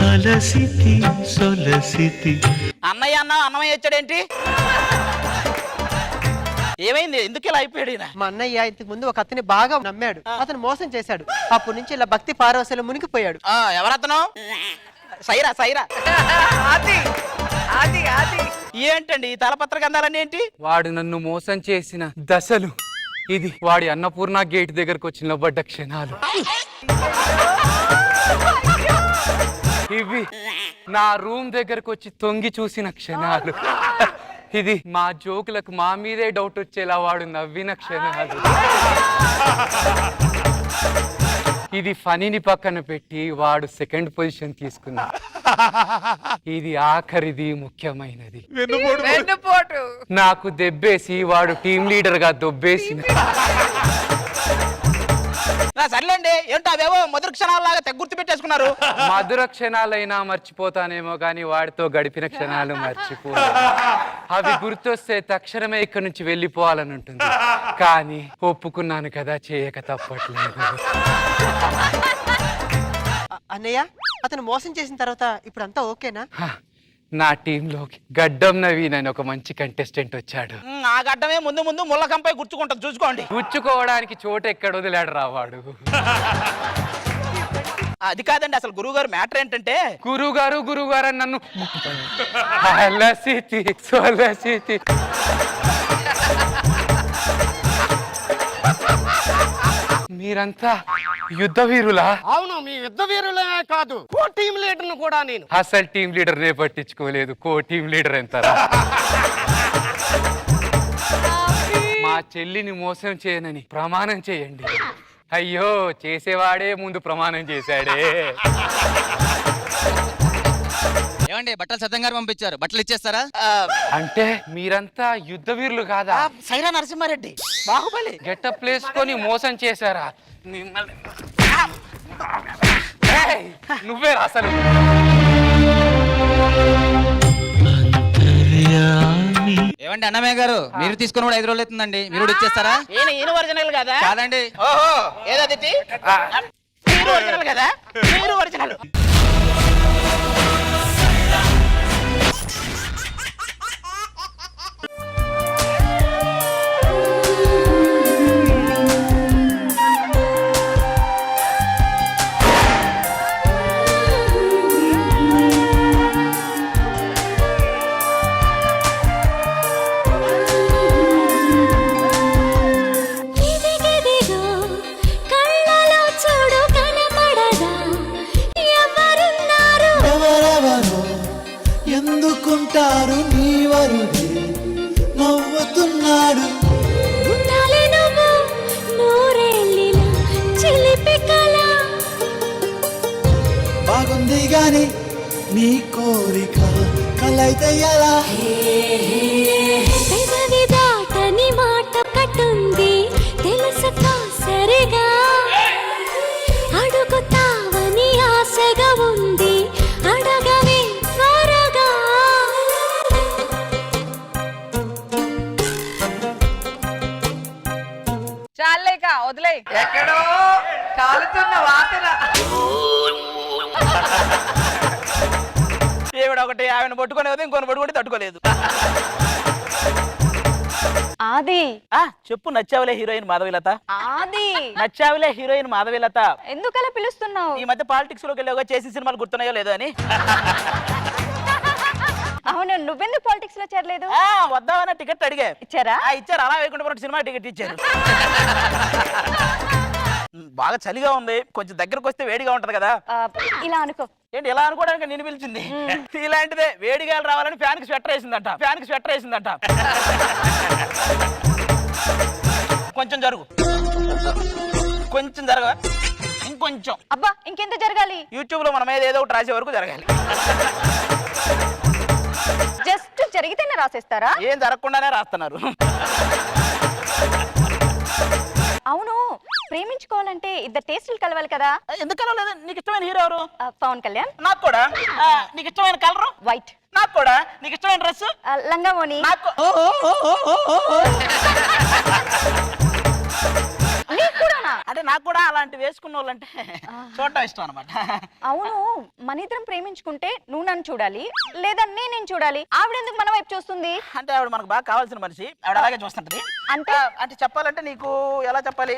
అలసితి సొలసితి. అన్నయ్య అన్న అన్నమయ్య వచ్చాడేంటి? ఏమైంది? ఎందుకు ఇలా అయిపోయాడు ఈయన? మా అన్నయ్య ఇంతకు ముందు ఒక అతని బాగా నమ్మాడు, అతను మోసం చేశాడు. అప్పటి నుంచి ఇలా భక్తి పారవశలు మునిగిపోయాడు. ఎవరతను? సైరా సైరా. ఏంటండి ఈ తలపత్ర గంధాలన్నీ ఏంటి? వాడు నన్ను మోసం చేసిన దశలు, ఇది వాడి అన్నపూర్ణ గేట్ దగ్గరకు వచ్చి నిలబడ్డ క్షణాలు, ఇవి నా రూమ్ దగ్గరకు వచ్చి తొంగి చూసిన క్షణాలు, ఇది మా జోకులకు మా మీదే డౌట్ వచ్చేలా వాడు నవ్విన క్షణాలు, ఇది ఫనీని పక్కన పెట్టి వాడు సెకండ్ పొజిషన్ తీసుకున్నా, ఇది ఆఖరిది ముఖ్యమైనది నాకు దెబ్బేసి వాడు టీం లీడర్ గా దొబ్బేసిన. సర్లేండి, ఏంటో అవేవో మధుర క్షణాలలాగా తెగ గుర్తు పెట్టేసుకున్నారు. మధుర క్షణాలైనా మర్చిపోతానేమో కానీ వాడితో గడిపిన క్షణాలు మర్చిపో. అవి గుర్తొస్తే తక్షణమే ఇక్కడి నుంచి వెళ్ళిపోవాలని ఉంటుంది, కానీ ఒప్పుకున్నాను కదా, చేయక తప్పట్లేదు. అన్నయ్య, అతను మోసం చేసిన తర్వాత ఇప్పుడు అంతా ఓకేనా? నా టీంలోకి గడ్డం నవీన్ అని ఒక మంచి కంటెస్టెంట్ వచ్చాడు. ఆ గడ్డమే ముందు ముందు ముళ్ళకంపై గుర్చుకుంటుంది, చూసుకోండి. గుచ్చుకోవడానికి చోట ఎక్కడ వదిలాడు రావాడు. అది కాదండి, అసలు గురువు గారు మ్యాటర్ ఏంటంటే, గురువు గారు అని నన్ను అలసితి సొలసితి. మీరంతా యుద్ధ వీరులా? అవును, మీ యుద్ధ వీరులే కాదు, కో టీం లీడర్ను కూడా నేను. అసలు టీం లీడర్ నే పట్టించుకోలేదు, కో టీం లీడర్ ఎంతరా? మా చెల్లిని మోసం చేయనని ప్రమాణం చేయండి. అయ్యో, చేసేవాడే ముందు ప్రమాణం చేశాడే. ఏమండి, బట్టలు సత్యం గారు పంపించారు, బట్టలు ఇచ్చేస్తారా? అంటే మీరంతా యుద్ధ వీరులు కాదా? సైరా నరసింహారెడ్డి, బాహుబలి గెటప్ వేసుకొని మోసం చేశారా? ఏయ్, నువ్వేరా అసలు? ఏమండి అన్నమయ్య గారు, మీరు తీసుకుని కూడా 5 రోజులు అవుతుందండి, మీరు కూడా ఇచ్చేస్తారా? ఈయన ఒరిజినల్ కదా? కాదండి. ఓహో, ఏదది? మీరు ఒరిజినల్ కదా? మీరు ఒరిజినల్. ఎందుకుంటారు నీవరుడే నవ్వుతున్నాడు, బాగుంది గాని నీ కోరిక కలైతే ఎలా? దాటని మాట కట్టుంది తెలుసా సరిగా, అడుగుతావని ఆశగా ఉంది, అడగవే త్వరగా. చాలేక వదిలే. ఎక్కడో కాలుతున్న వాసన. ఏవిడ ఒకటి ఆమెను పట్టుకునేది, ఇంకొని పట్టుకుంటే తట్టుకోలేదు. ఆది చెప్పు. నచ్చావులే హీరోయిన్ మాధవీలత. ఆది నచ్చావులే హీరోయిన్ మాధవీలత. ఎందుకలా పిలుస్తున్నావు? ఈ మధ్య పాలిటిక్స్ లోకి వెళ్ళావుగా, చేసిన సినిమాలు గుర్తున్నాయో లేదో అని. అవును, నువ్వెందుకు పాలిటిక్స్ లో చేరలేదు? వద్దామని టికెట్ అడిగా, ఇచ్చారా? ఇచ్చారు. అలా వేయకుండా సినిమా టికెట్ ఇచ్చారు. బాగా చలిగా ఉంది, కొంచెం దగ్గరకు వస్తే వేడిగా ఉంటది కదా. ఇలా అనుకో. ఏంటి ఇలా అనుకోవడానికి నేను పిలిచింది? ఇలాంటిదే, వేడిగా రావాలని ఫ్యాన్ కి స్వెటర్ వేసిందంట. కొంచెం జరుగు, కొంచెం జరగ, ఇంకొంచెం. అబ్బా, ఇంకెంత జరగాలి? యూట్యూబ్ లో మన మీద ఏదో ఒకటి రాసే వరకు జరగాలి. జస్ట్ జరిగితేనే రాసేస్తారా? ఏం జరగకుండానే రాస్తున్నారు. అవును, ప్రేమించుకోవాలంటే ఇద్దరు టేస్టులు కలవాలి కదా. ఎందుకు కలవలేదు? నీకు ఇష్టమైన హీరో ఎవరు? పవన్ కళ్యాణ్. నాకు కూడా. నీకు ఇష్టమైన కలర్? వైట్. నాకు కూడా. నీకు ఇష్టమైన డ్రెస్? లంగావోని. నాకు అంటే నాకు కూడా అలాంటి వేసుకున్న వాళ్ళంటే చూడటం ఇష్టం అనమాట. అవును, మన ఇద్దరం ప్రేమించుకుంటే నువ్వు నన్ను చూడాలి లేదా నేను చూడాలి. ఆవిడ ఎందుకు మన వైపు చూస్తుంది? అంటే ఆవిడ మనకు బాగా కావాల్సిన మనిషి, ఆవిడ అలాగే చూస్తుంటది. అంటే అంటే చెప్పాలంటే నీకు ఎలా చెప్పాలి,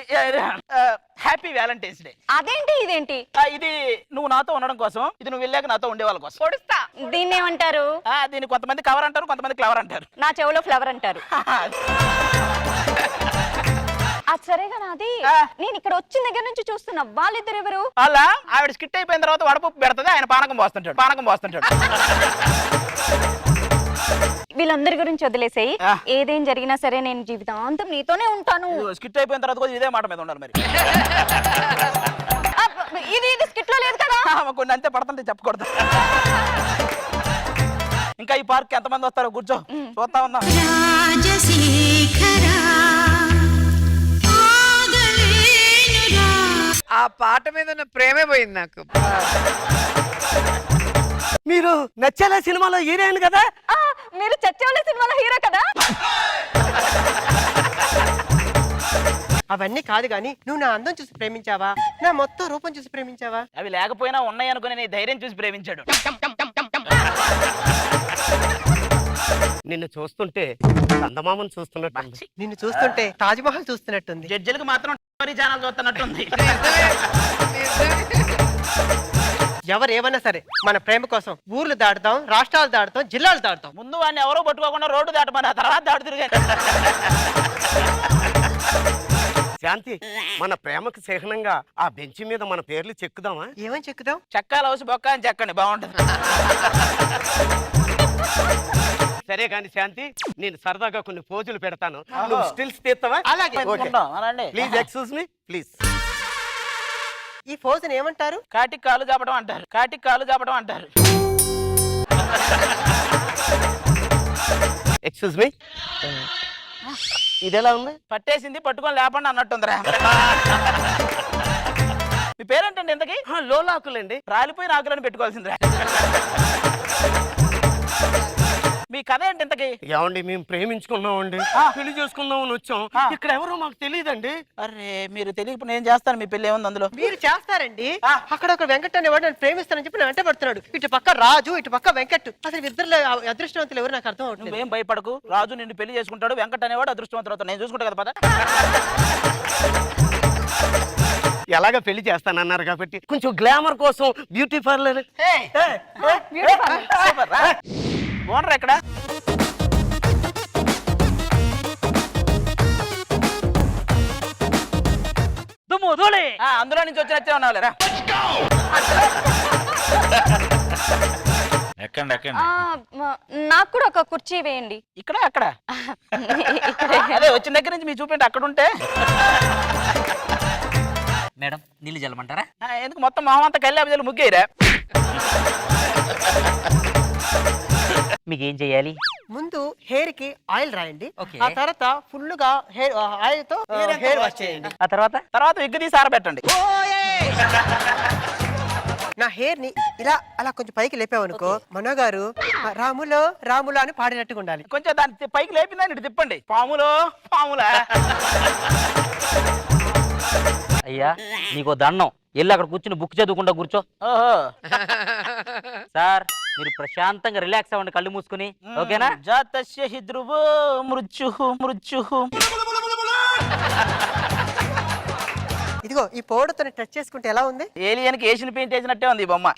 హ్యాపీ వ్యాలంటైన్స్ డే. అదేంటి ఇదేంటి? ఇది నువ్వు నాతో ఉండడం కోసం, ఇది నువ్వు వెళ్ళాక నాతో ఉండే వాళ్ళ కోసం. పొడుస్తా. దీన్ని ఏమంటారు? దీన్ని కొంతమంది కవర్ అంటారు, కొంతమంది క్లవర్ అంటారు. నా చెవులో ఫ్లవర్ అంటారు. అది సరేగా నాది, నేను ఇక్కడ వచ్చిన దగ్గర నుంచి చూస్తున్నా. వాళ్ళిద్దరు ఎవరు? అలా ఆవిడ స్కిట్ అయిపోయిన తర్వాత వడపప్పు పెడుతుంది, ఆయన పానకం పోస్తుంటాడు. వీళ్ళందరి గురించి వదిలేసేయి. ఏదేం జరిగినా సరే నేను జీవితాంతం నీతోనే ఉంటాను. స్కిట్ అయిపోయిన తర్వాత కూడా ఇదే మాట మీద ఉండాలి మరి. ఇది స్కిట్ లో లేదు కదా. కొన్ని అంతే పడుతుంటే చెప్పకూడదు. ఇంకా ఈ పార్క్ ఎంతమంది వస్తారో కూర్చో, చూస్తా ఉందాం. ఆ పాట మీద ఉన్న ప్రేమే పోయింది నాకు. మీరు నచ్చేలా సినిమాలో హీరోయిన్ కదా? మీరు చచ్చేవాళ్ళ సినిమాలో హీరో కదా? అవన్నీ కాదు గాని నువ్వు నా అందం చూసి ప్రేమించావా, నా మొత్తం రూపం చూసి ప్రేమించావా? అవి లేకపోయినా ఉన్నాయి అనుకుని నీ ధైర్యం చూసి ప్రేమించాడు. నిన్ను చూస్తుంటే చందమామను చూస్తున్నట్టు, నిన్ను చూస్తుంటే తాజ్మహల్ చూస్తున్నట్టుంది. జడ్జిలకు మాత్రం ఛానల్ చూస్తున్నట్టుంది. ఎవరు ఏమన్నా సరే మన ప్రేమ కోసం ఊర్లు దాటుతాం, రాష్ట్రాలు దాటుతాం, జిల్లాలు దాటుతాం. ముందు వాడిని ఎవరో పట్టుకోకుండా రోడ్డు దాటమని, ఆ తర్వాత దాటు తిరిగాను. శాంతి, మన ప్రేమకు చిహ్నంగా ఆ బెంచ్ మీద మన పేర్లు చెక్కుదామా? ఏమని చెక్కుదాం? చెక్కాల హౌస్ బొక్క అని చెక్కండి, బాగుంటుంది. సరే కానీ శాంతి, నేను సరదాగా కొన్ని పోజులు పెడతాను, నువ్వు స్టిల్స్ తీస్తావా? అలాగే. Please excuse me please. ఈ పోజుని ఏమంటారు? కాటికి కాలు చాపడం అంటారు. ఎక్స్క్యూజ్ మీ, ఇది ఎలా ఉంది? పట్టేసింది పట్టుకొని లేపండి అన్నట్టుందిరా. మీ పేరేంటండి ఇంతకి? లోలాకులండి. రాలిపోయిన ఆకులను పెట్టుకోవాల్సిందిరా. మీ కథ ఏంటి ఇంతకి? ఏమండి, మేము ప్రేమించుకున్నామండి, పెళ్లి చేసుకుందామని వచ్చాం. ఇక్కడ ఎవరో మాకు తెలియదండి. అరే, మీరు తెలియకపోతే నేను చేస్తాను. మీ పెళ్లి ఏముంది అందులో? మీరు చేస్తారండి. అక్కడ ఒక వెంకట్ అనేవాడు నన్ను ప్రేమిస్తానని చెప్పి వెంట పడుతున్నాడు. ఇటు పక్క రాజు, ఇటు పక్క వెంకట్. అసలు ఇద్దరు అదృష్టవంతులు ఎవరు నాకు అర్థం అవుతుంది. నువ్వేం భయపడకు, రాజు నిన్ను పెళ్లి చేసుకుంటాడు, వెంకట్ అనేవాడు అదృష్టవంతుడు అవుతాడు. నేను చూసుకుంటా కదా పద. ఎలాగ పెళ్లి చేస్తానన్నారు కాబట్టి కొంచెం గ్లామర్ కోసం బ్యూటీ పార్లర్. ఓనర్ ఎక్కడ? అందులో నుంచి వచ్చి ఉన్నావు లేరా? నాకు కూడా ఒక కుర్చీ వేయండి. ఇక్కడ అక్కడ అదే వచ్చిన దగ్గర నుంచి మీ చూపండి అక్కడ ఉంటే. మేడం నీళ్ళు జల్లమంటారా? ఎందుకు మొత్తం మొహం అంతా కళ్ళి ముగ్గేరా? మీకు ఏం చెయ్యాలి? ముందు హెయిర్ కి ఆయిల్ రాయండి, ఆ తర్వాత ఫుల్ గా హెయిర్ ఆయిల్ తో హెయిర్ వాష్ చేయండి. ఆ తర్వాత విగ్గు తీసి ఆరబెట్టండి. నా హెయిర్ ని ఇలా అలా కొంచెం పైకి లేపావనుకో, మనోగారు రాములో రాములో అని పాడినట్టుగా ఉండాలి. కొంచెం దాన్ని పైకి లేపిందని ఇటు తిప్పండి. పాములా. అయ్యా నీకు దండం, వెళ్ళి అక్కడ కూర్చుని బుక్ చదువుకుంటా కూర్చో. సార్ మీరు ప్రశాంతంగా రిలాక్స్ అవ్వండి, కళ్ళు మూసుకుని. ఓకేనా? జాతస్య హి ధ్రువో మృత్యుః. ఇదిగో ఈ పౌడర్ తో టచ్ చేసుకుంటే ఎలా ఉంది? ఏలియన్కి ఏషియన్ పెయింట్ వేసినట్టే ఉంది ఈ బొమ్మ.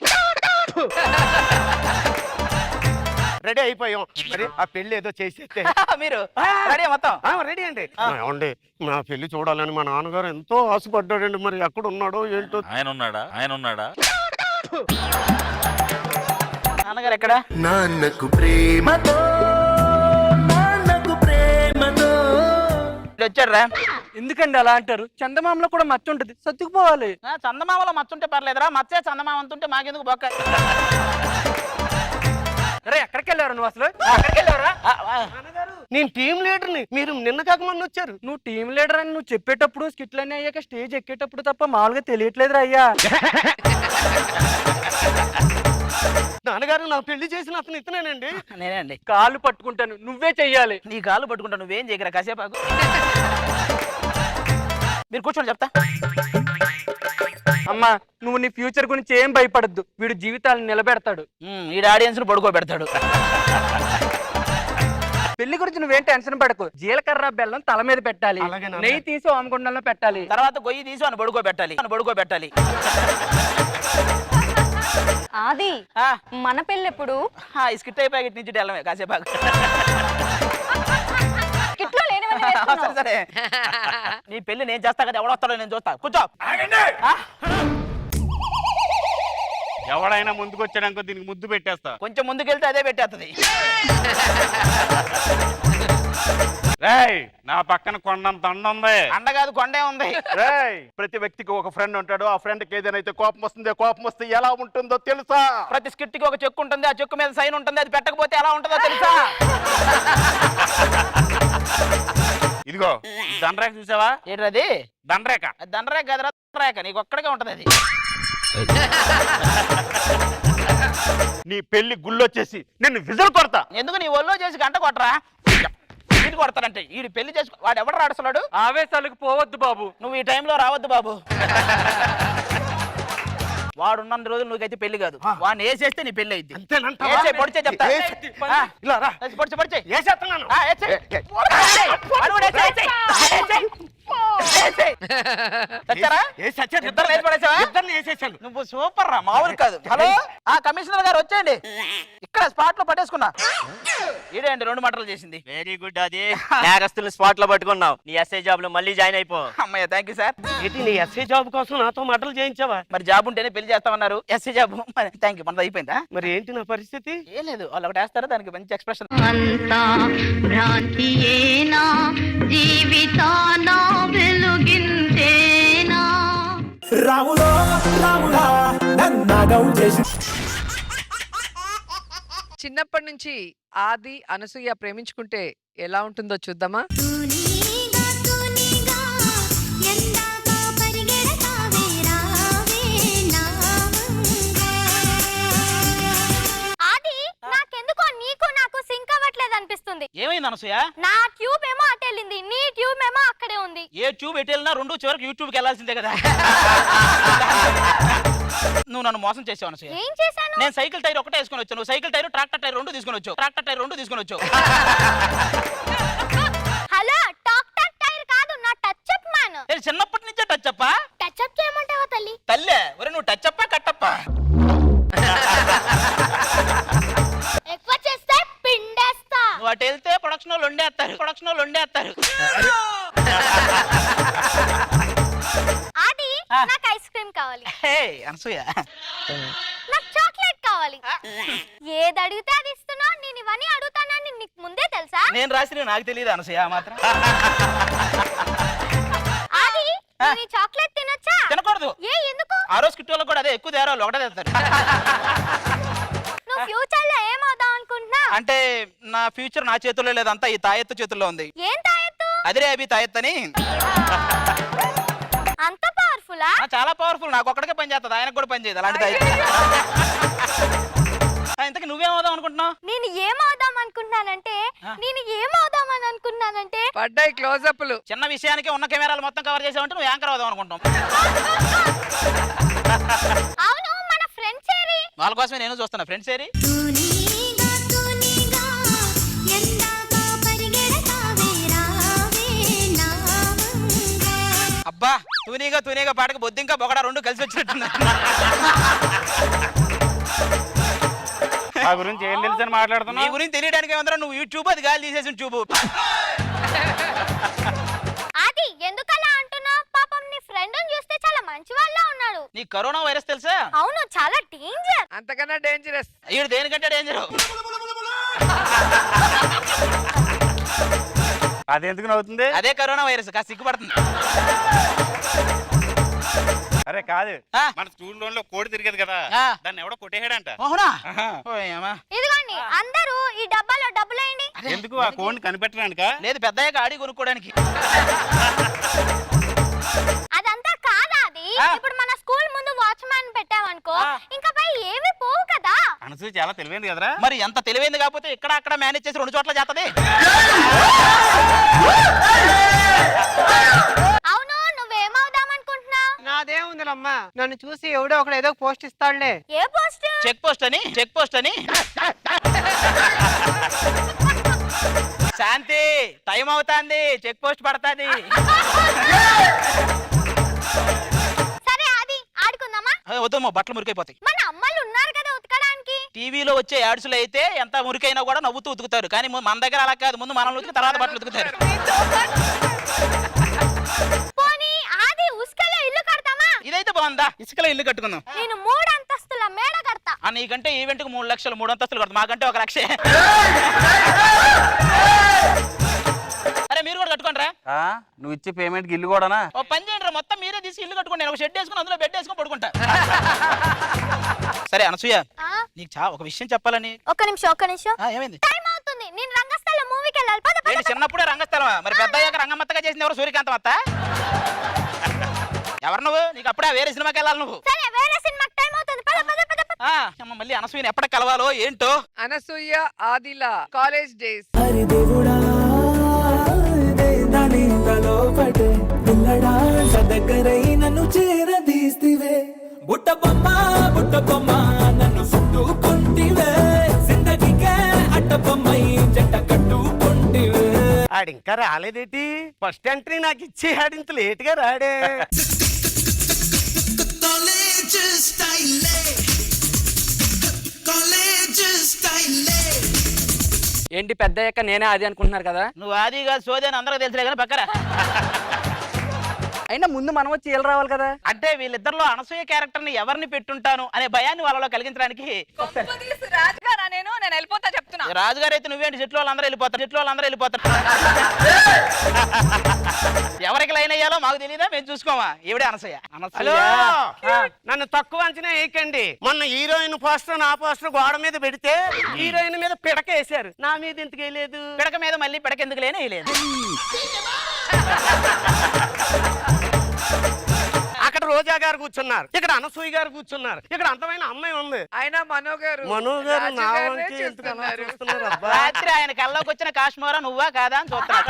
రెడీ అయిపోయాం. మరి ఆ పెళ్లి ఏదో చేసేస్తే మీరు రెడీ మొత్తం? రెడీ అండి. ఏమండి, నా పెళ్లి చూడాలని మా నాన్నగారు ఎంతో ఆశపడ్డాడండి. మరి ఎక్కడ ఉన్నాడో ఏంటో. ఆయన ఉన్నాడా? నాన్నగారు ఎక్కడ? నాన్నకు ప్రేమతో వచ్చాడురా. ఎందుకండి అలా అంటారు? చందమామలో కూడా మచ్చ ఉంటది, సర్దుకుపోవాలి. చందమామలో మచ్చుంటే పర్లేదురా, మచ్చే చందమామ అంటుంటే మాకెందుకు బొక్క? అరే ఎక్కడికి వెళ్ళారు నువ్వు అసలు? నేను టీం లీడర్ని, మీరు నిన్న కాక మొన్న వచ్చారు. నువ్వు టీం లీడర్ అని నువ్వు చెప్పేటప్పుడు, స్కిట్లన్నీ అయ్యాక స్టేజ్ ఎక్కేటప్పుడు తప్ప మామూలుగా తెలియట్లేదురా అయ్యా. నాన్నగారు, నా పెళ్లి చేసిన అతను ఇతనేనండి. నేనండి. కాళ్ళు పట్టుకుంటాను, నువ్వే చెయ్యాలి. నీ కాళ్ళు పట్టుకుంటా, నువ్వేం చేయగరా కాసేపాకు. మీరు కూర్చోండి చెప్తా. అమ్మా నువ్వు నీ ఫ్యూచర్ గురించి ఏం భయపడద్దు, వీడు జీవితాలను నిలబెడతాడు. ఈ ఆడియన్స్ ను పడుకోబెడతాడు. పెళ్లి గురించి నువ్వేం టెన్షన్ పడకు. జీలకర్ర బెల్లం తల మీద పెట్టాలి, నెయ్యి తీసి ఓమగుండంలో పెట్టాలి, తర్వాత గొయ్యి తీసి అని పడుకోబెట్టాలి. ఆది మన పెళ్ళెప్పుడు? ఈ స్కిట్ అయి ప్యాకెట్ నుంచి డెల్లమే కాసేపు. కిట్లో లేనివన్నీ వేసుకున్నావు. సరే నీ పెళ్లి నేను చేస్తా కదా, ఎవడొస్తాడో నేను చూస్తా. కూర్చో. ఎవడైనా ముందుకు వచ్చాడనుకో దీనికి ముద్దు పెట్టేస్తా. కొంచెం ముందుకెళ్తే అదే పెట్టేస్తుంది. రేయ్ నా పక్కన కొండంత అండ ఉంది. అండ కాదు కొండే ఉంది. రేయ్ ప్రతి వ్యక్తికి ఒక ఫ్రెండ్ ఉంటాడు. ఆ ఫ్రెండ్ కి ఏదైనా కోపం వస్తుంది, కోపం వస్తే ఎలా ఉంటుందో తెలుసా? ప్రతి స్కిట్ కి ఒక చెక్కు ఉంటుంది, ఆ చెక్కు మీద సైన్ ఉంటుంది. అది పెట్టకపోతే ఎలా ఉంటుందో తెలుసా? ఇదిగో దండరేఖ చూసావా? ఏంటది? దండరేఖ. దండరేఖ కదరా, రేఖ. నీకు ఒక్కడికే ఉంటది అది. నీ పెళ్లి గుళ్ళొచ్చేసి నిన్ను విజులు కొడతా. ఎందుకు నీ ఒళ్ళో చేసి గంట కొట్టరా? వీడు కొడతానంటే వీడు పెళ్లి చేసి వాడు ఎవడు రాడుస్తున్నాడు? ఆవేశాలకు పోవద్దు బాబు. నువ్వు ఈ టైంలో రావద్దు బాబు. వాడు ఉన్న రోజులు నువ్వుకైతే పెళ్లి కాదు. వాడిని వేసేస్తే నీ పెళ్లి అయింది. పొడిచే చెప్తా. పొడిచే నువ్వు సూపర్ రా, మామూలు కాదు. హలో కమిషనర్ గారు వచ్చేయండి. ఇక్కడ స్పాట్ లో పట్టేసుకున్నా. ఇదేంటి 2 మటర్లు చేసింది. Very good. అది నేరస్తులు స్పాట్ లో పట్టుకున్నావు. నీ ఎస్ఐ జాబ్ లో మళ్ళీ జాయిన్ అయిపో. అమ్మయ్య థ్యాంక్ యూ సార్. ఏంటి నీ ఎస్ఐ జాబ్ కోసం నాతో మాటలు చేయించావా? మరి జాబ్ ఉంటేనే పెళ్లి చేస్తామన్నారు. SC job. Thank you. మనది అయిపోయిందా? మరి ఏంటి నా పరిస్థితి? ఏం లేదు, వాళ్ళు ఒకటి వేస్తారు, దానికి మంచి ఎక్స్ప్రెషన్. చిన్నప్పటి నుంచి ఆది అనసూయ ప్రేమించుకుంటే ఎలా ఉంటుందో చూద్దామా? అనిపిస్తుంది. ఏమైంది అనసూయ? నా ట్యూబ్ ఏమో అటు వెళ్ళింది, నీ ట్యూబ్ ఏమో అక్కడే ఉంది. ఏ ట్యూబ్ ఎటు వెళ్ళినా 2 చివరికి యూట్యూబ్ కి వెళ్ళాల్సిందే కదా. నువ్వు నన్ను మోసం చేసావు అనసూయ. ఏం చేశాను? నేను సైకిల్ టైర్ ఒకటే వేసుకొని వచ్చాను. నువ్వు సైకిల్ టైర్, ట్రాక్టర్ టైర్ 2 తీసుకొని వచ్చావు. హలో, ట్రాక్టర్ టైర్ కాదు, నా టచ్ అప్ మ్యాన్. నేను చిన్నప్పటి నుంచే టచ్ అప్పా. టచ్ అప్ చేయమంటావా తల్లి? తల్లే ఒరే, నువ్వు టచ్ అప్పా కట్టప్పా? ఎక్కువ చేస్తే పిండేస్తా. నువ్వు అటు వెళ్తే ప్రొడక్షన్ వాళ్ళు వండేస్తారు. ఆది నాకు ఐస్ క్రీమ్ కావాలి. హే అనసూయ, నాకు చాక్లెట్ కావాలి. ఏది అడిగితే అది ఇస్తున్నా. నేను ఇవన్నీ అడుగుతానని నీకు ముందే తెలుసా? నేను రాసిన నాకు తెలియదు అనసూయ మాత్రం. ఆది నీ చాక్లెట్ తినొచ్చా? తినకూడదు. ఏ ఎందుకు? ఆ రోజు కిట్టోళ్ళకి కూడా అదే ఎక్కువ తేరాలు ఒకటే తెస్తారు. నువ్వు ఫ్యూచర్ లో ఏమవుదాం అనుకుంటున్నా? అంటే నా ఫ్యూచర్ నా చేతుల్లో లేదంతా ఈ తాయెత్తు చేతుల్లో ఉంది. ఏం తాయెత్తు? అదిరే అభి తాయెత్తని. అంత పవర్ఫులా? చాలా పవర్ఫుల్. నాకు ఒక్కడికే పని చేస్తుంది, ఆయనకు కూడా పని చేయదు అలాంటి తాయెత్తు. ఇంతకీ నువ్వేమవుదాం అనుకుంటున్నావు? నేను ఏమవుదాం అనుకుంటున్నానంటే పడ్డాయి క్లోజప్లు. చిన్న విషయానికి ఉన్న కెమెరాలు మొత్తం కవర్ చేసావంటే నువ్వు యాంకర్ అవుదాం అనుకుంటాం. అవును, మన ఫ్రెండ్స్ ఏరి? వాళ్ళ కోసమే నేను చూస్తున్నా. ఫ్రెండ్స్ ఏరి? అబ్బా, తూనీగా పాటకు బొద్దింకా బొగడ 2 కలిసి వచ్చినట్టుంది. ఆ గురించి ఏం తెలుసని నీ మాట్లాడుతున్నావు? గురించి తెలియడానికి ఏమంటారా? నువ్వు యూట్యూబ్, అది గాలి తీసేసిన ట్యూబ్. అది ఎందుకలా అంటున్నావు? పాపం నీ ఫ్రెండ్ చూస్తే చాలా మంచి వాళ్ళ ఉన్నాడు. నీ కరోనా వైరస్ తెలుసా? అవును, చాలా డేంజర్. అంతకన్నా డేంజరస్. ఈడు దేనికంటే డేంజర్. అదెందుకు నవ్వుతుంది? అదే కరోనా వైరస్. కాస్త సిగ్గుపడుతుంది. అరే కాదు, ఆ? మన స్కూల్లో కోడి తిరిగేది కదా, ఆ. దాన్ని ఎవడో కొట్టేసాడంట. అవునా? ఆహా. ఇదిగోండి, అందరూ ఈ డబ్బాలో డబ్బులేయండి. ఎందుకు? ఆ కోడిని కనిపెట్టడానిక? లేదు, పెద్దయ్యాక ఆడి కొనుక్కోవడానికి. అదంతా కాదా? అది ఇప్పుడు మన స్కూల్ ముందు వాచ్మ్యాన్ పెట్టావనుకో, ఇంకా పై ఏవి పోవు కదా. అనసూయ చాలా తెలివైంది కదరా. మరి ఎంత తెలివైంది కాకపోతే ఇక్కడ అక్కడ మేనేజ్ చేసి 2 చోట్ల చేస్తది. అవును, నువ్వే నన్ను చూసి ఎవడో ఒకడు ఏదో పోస్ట్ ఇస్తాడులే. ఏ పోస్ట్? చెక్ పోస్ట్ అని శాంతి టైం అవుతాంది, చెక్ పోస్ట్ పడతాది. సరే అది ఆడుకుందామా? వద్దమ్మా, బట్టలు మురికైపోతాయి. మన అమ్మలు ఉన్నారు కదా ఉతకడానికి. టీవీలో వచ్చే యాడ్స్లో అయితే ఎంత మురికైనా కూడా నవ్వుతూ ఉతుకుతారు, కానీ మన దగ్గర అలా కాదు. ముందు మనం ఉతికి తర్వాత బట్టలు ఉతుకుతారు. పోనీ ఆది ఉస్కలో ఇల్లు కడతామా? ఇదైతే బాగుందా, ఇసుకలో ఇల్లు కట్టుకుందాం. నేను 3 అంతస్తుల మేడ కడతా. నీకంటే ఈవెంట్ కు 3 లక్షలు, 3 అంతస్తులు కడతా. మాకంటే 1 లక్షే. అరే మీరు కూడా కట్టుకోండి రా. నువ్వు ఇచ్చే పేమెంట్ కి ఇల్లు కూడానా? ఓ పని చేయండి రా, మొత్తం మీరే తీసి ఇల్లు కట్టుకోండి. నేను ఒక షెడ్ వేసుకుని అందులో బెడ్ వేసుకుని పడుకుంటా. సరే అనసూయ, నీకు ఒక విషయం చెప్పాలని. ఒక్క నిమిషం. ఏమైంది? టైం అవుతుంది, నేను రంగస్థలం మూవీకి వెళ్ళాలి. పద పద. ఏంటి చిన్నప్పుడే రంగస్థలమా? మరి పెద్ద అయ్యాక రంగమ్మత్తగా చేసింది ఎవరు? సూర్యకాంతం అత్త? ఎవరు నువ్వు? నీకు అప్పుడే వేరే సినిమాకి వెళ్ళాలి నువ్వు. సరే వేరే సినిమాకి టైం అవుతుంది. పద పద పద పద. మళ్ళీ అనసూయని ఎప్పటికి కలవాలో ఏంటో. అనసూయ ఆదిల కాలేజ్ డేస్. దగ్గరై నన్ను చేరదీస్తివే, బుట్ట బొమ్మ నన్ను చుట్టుకుంటివే, జిందగీకే అట్ట బొమ్మై జంట కట్టుకుంటివే. ఆడింకా రాలేదేటి? ఫస్ట్ ఎంట్రీ నాకు ఇచ్చి ఆడింత లేట్ గా రాడే. ఏంటి పెద్ద అయ్యాక నేనే అది అనుకుంటున్నారు కదా? నువ్వు ఆది కాదు సోది అని అందరూ తెలిసిలే కానీ పక్కరా. అయినా ముందు మనం వచ్చి ఏళ్ళు రావాలి కదా. అంటే వీళ్ళిద్దరిలో అనసూయ క్యారెక్టర్ ని ఎవరిని పెట్టుంటాను అనే భయాన్ని వాళ్ళలో కలిగించడానికి. రాజుగారా నేను వెళ్ళిపోతా చెప్తున్నా. రాజుగారు అయితే నువ్వేంటి? చెట్లు వాళ్ళందరూ వెళ్ళిపోతారు. ఎవరికి లైన్ అయ్యాలో మాకు తెలియదా? మేము చూసుకోమా? ఈవిడే అనసూయ. హలో, నన్ను తక్కువ అంచనా వేయకండి. మొన్న హీరోయిన్ పోస్టర్ నా పోస్టర్ గోడ మీద పెడితే హీరోయిన్ మీద పిడక వేశారు, నా మీద ఎందుకు వేయలేదు? పిడక మీద మళ్ళీ పిడక ఎందుకు లేని వేయలేదు. అక్కడ రోజా గారు కూర్చున్నారు, ఇక్కడ అనసూయ గారు కూర్చున్నారు, ఇక్కడ అందమైన అమ్మాయి ఉంది. ఆయన మనో గారు నా వంకే ఎందుకు అలా చూస్తున్నారు? అబ్బా, రాత్రి ఆయన కల్లోకి వచ్చిన కాశ్మీరా నువ్వా కాదా అని చూస్తున్నాడు.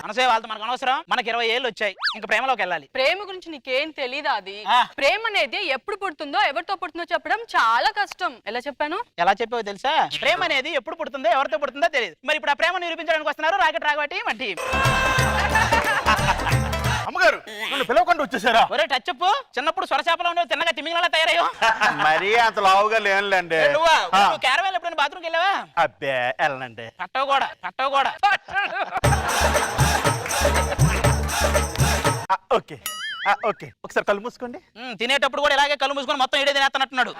అనసూయ వాళ్ళతో మనకు అనవసరం. మనకి 20 ఏళ్ళు వచ్చాయి, ఇంకా ప్రేమలోకి వెళ్ళాలి. ప్రేమ గురించి నీకేం తెలీదా? అది ప్రేమ అనేది ఎప్పుడు పుడుతుందో ఎవరితో పుడుతుందో చెప్పడం చాలా కష్టం. ఎలా చెప్పాను? ఎలా చెప్పావో తెలుసా? ప్రేమ అనేది ఎప్పుడు పుడుతుందో ఎవరితో పుడుతుందో తెలియదు. మరి ఇప్పుడు ఆ ప్రేమ నిరూపించడానికి వస్తున్నారు రాకెట్ రాగబట్టి మన టీం. అమ్మగారు నన్ను పిలవకుండా వచ్చేసారా? ఒరే టచ్ చెప్పు, చిన్నప్పుడు సొరచేపలో ఉండేవి తిన్నగా తిమ్మింగలా తయారయ్యో. మరీ అంత లావుగా లేనులేండి. నువ్వు క్యారవాన్ ఎప్పుడైనా బాత్రూమ్కి వెళ్ళావా? అబ్బే వెళ్ళనండి. పట్టవు కూడా. ఓకే ఒకసారి కళ్ళు మూసుకోండి. తినేటప్పుడు కూడా ఇలాగే కళ్ళు మూసుకొని మొత్తం ఇడే తినేస్తున్నట్టున్నాడు.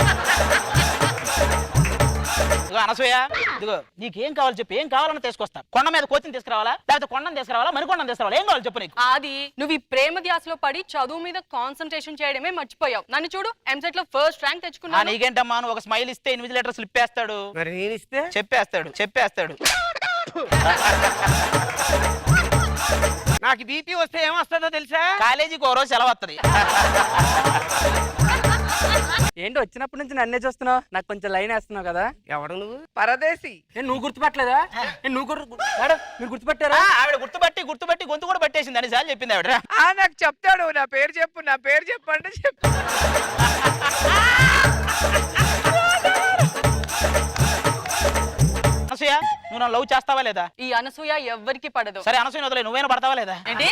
ఇదిగో అనసూయ, ఇదిగో నీకేం కావాలి చెప్పు, ఏం కావాలని తీసుకొస్తా. కొండ మీద కోతిని తీసుకురావాలా, లేకపోతే కొండను తీసుకురావాలా, మరికొండను తీసుకురావాలా? ఏం కావాలి చెప్పు నీకు. ఆది, నువ్వు ఈ ప్రేమ ధ్యాసలో పడి చదువు మీద కాన్సన్ట్రేషన్ చేయడమే మర్చిపోయావు. నన్ను చూడు, ఎంసెట్ లో ఫస్ట్ ర్యాంక్ తెచ్చుకున్నా. నీకేంటమ్మా, నువ్వు ఒక స్మైల్ ఇస్తే ఇన్విజిలేటర్ స్లిప్ వేస్తాడు. మరి నేను ఇస్తే చెప్పేస్తాడు. నాకు బీపీ వస్తే ఏమొస్తుందో తెలుసా? కాలేజీకి ఓ రోజు సెలవు వస్తుంది. ఏంటి వచ్చినప్పటి నుంచి నన్నే చూస్తున్నావు? నాకు కొంచెం లైన్ వేస్తున్నావు కదా. ఎవడు నువ్వు? పరదేశి. నువ్వు గుర్తుపట్టలేదా? మీరు గుర్తుపట్టారా? ఆవిడ గుర్తుపట్టి గొంతు కూడా పట్టేసింది అని సార్ చెప్పింది ఆవిడ. నాకు చెప్తాడు, నా పేరు చెప్పు అంటే చెప్పు. అనసూయ, నువ్వు నన్ను లవ్ చేస్తావా లేదా? ఈ అనసూయ ఎవ్వరికి పడదు. సరే అనసూయ వదిలే, నువ్వైనా పడతావా లేదా? ఏంటి?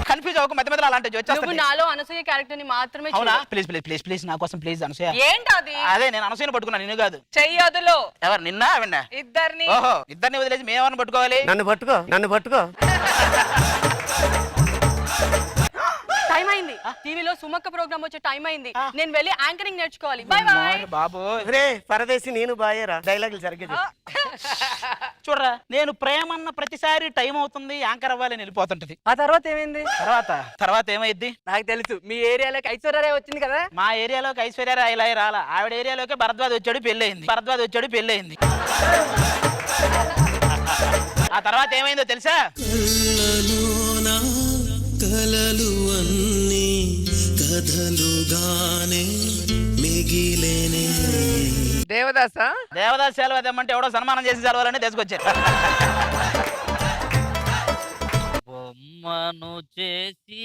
కన్ఫ్యూజ్ అవ్వకు, మధ్య అలాంటి నువ్వు నాలో అనసూయ క్యారెక్టర్ ని మాత్రమే అవునా? ప్లీజ్ నా కోసం ప్లీజ్ అనసూయ. ఏంటది? అదే నేను అనసూయను పట్టుకున్నా, నిన్ను కాదు. చెయ్యదులో ఎవరు? నిన్న ఆవిడ? ఇద్దరిని. ఓహో, ఇద్దరిని వదిలేసి మేమని పట్టుకోవాలి? నన్ను పట్టుకో. టైం అయింది. టీవీలో సుమక్క ప్రోగ్రామ్ వచ్చే టైం అయింది. నేను వెళ్ళి యాంకరింగ్ నేర్చుకోవాలి. By by. బాబు రే పరదేశి, నేను బాయేరా డైలాగులు జరిగేది. చూడరా, నేను ప్రేమన్న ప్రతిసారి టైం అవుతుంది యాంకర్ అవ్వాలని వెళ్ళిపోతుంటది. ఆ తర్వాత ఏమైంది? తర్వాత ఏమైంది నాకు తెలుసు. మీ ఏరియాలోకి ఐశ్వర్య వచ్చింది కదా. మా ఏరియాలోకి ఐశ్వర్య ఇలా రాలా. ఆవిడ ఏరియాలోకి భరద్వాజ్ వచ్చాడు, పెళ్ళయింది. ఆ తర్వాత ఏమైందో తెలుసా? కలలు అన్నీ కథలుగానే మిగిలేనే. దేవదాస సెలవు అదేమంటే ఎవడో సన్మానం చేసి సెలవులని తీసుకొచ్చారు. అమ్మను చేసి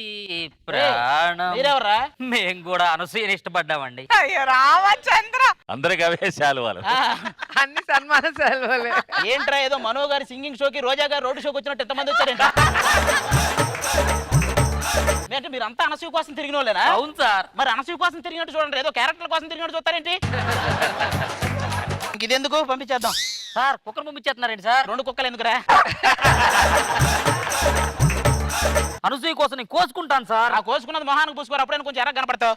ప్రాణం మీరెవరా? మేము కూడా అనసూయని ఇష్టపడ్డామండి. అయ్యో రామచంద్ర, అందరికి అవే శాలువాలు. అన్ని సన్మాన సెలవులే. ఏంట్రా ఏదో మనో గారి సింగింగ్ షోకి రోజా గారు రోడ్డు షోకి వచ్చినట్టు ఎంతమంది వచ్చారేంట? అంటే మీరు అంతా అనసూయ కోసం తిరిగిన వాళ్ళేనా? అవును సార్. మరి అనసూయ కోసం తిరిగినట్టు చూడండి, ఏదో క్యారెక్టర్ కోసం తిరిగినట్టు చూస్తారేంటి? ఇదెందుకు పంపించేద్దాం సార్. కుక్కను పంపించేస్తున్నారండి సార్. 2 కుక్కలు ఎందుకురా? అనసూయ కోసం నేను కోసుకుంటాను సార్. ఆ కోసుకున్నది మొహానికి పూసుకోరు, అప్పుడైనా కొంచెం ఎర్రగా కనపడతావు.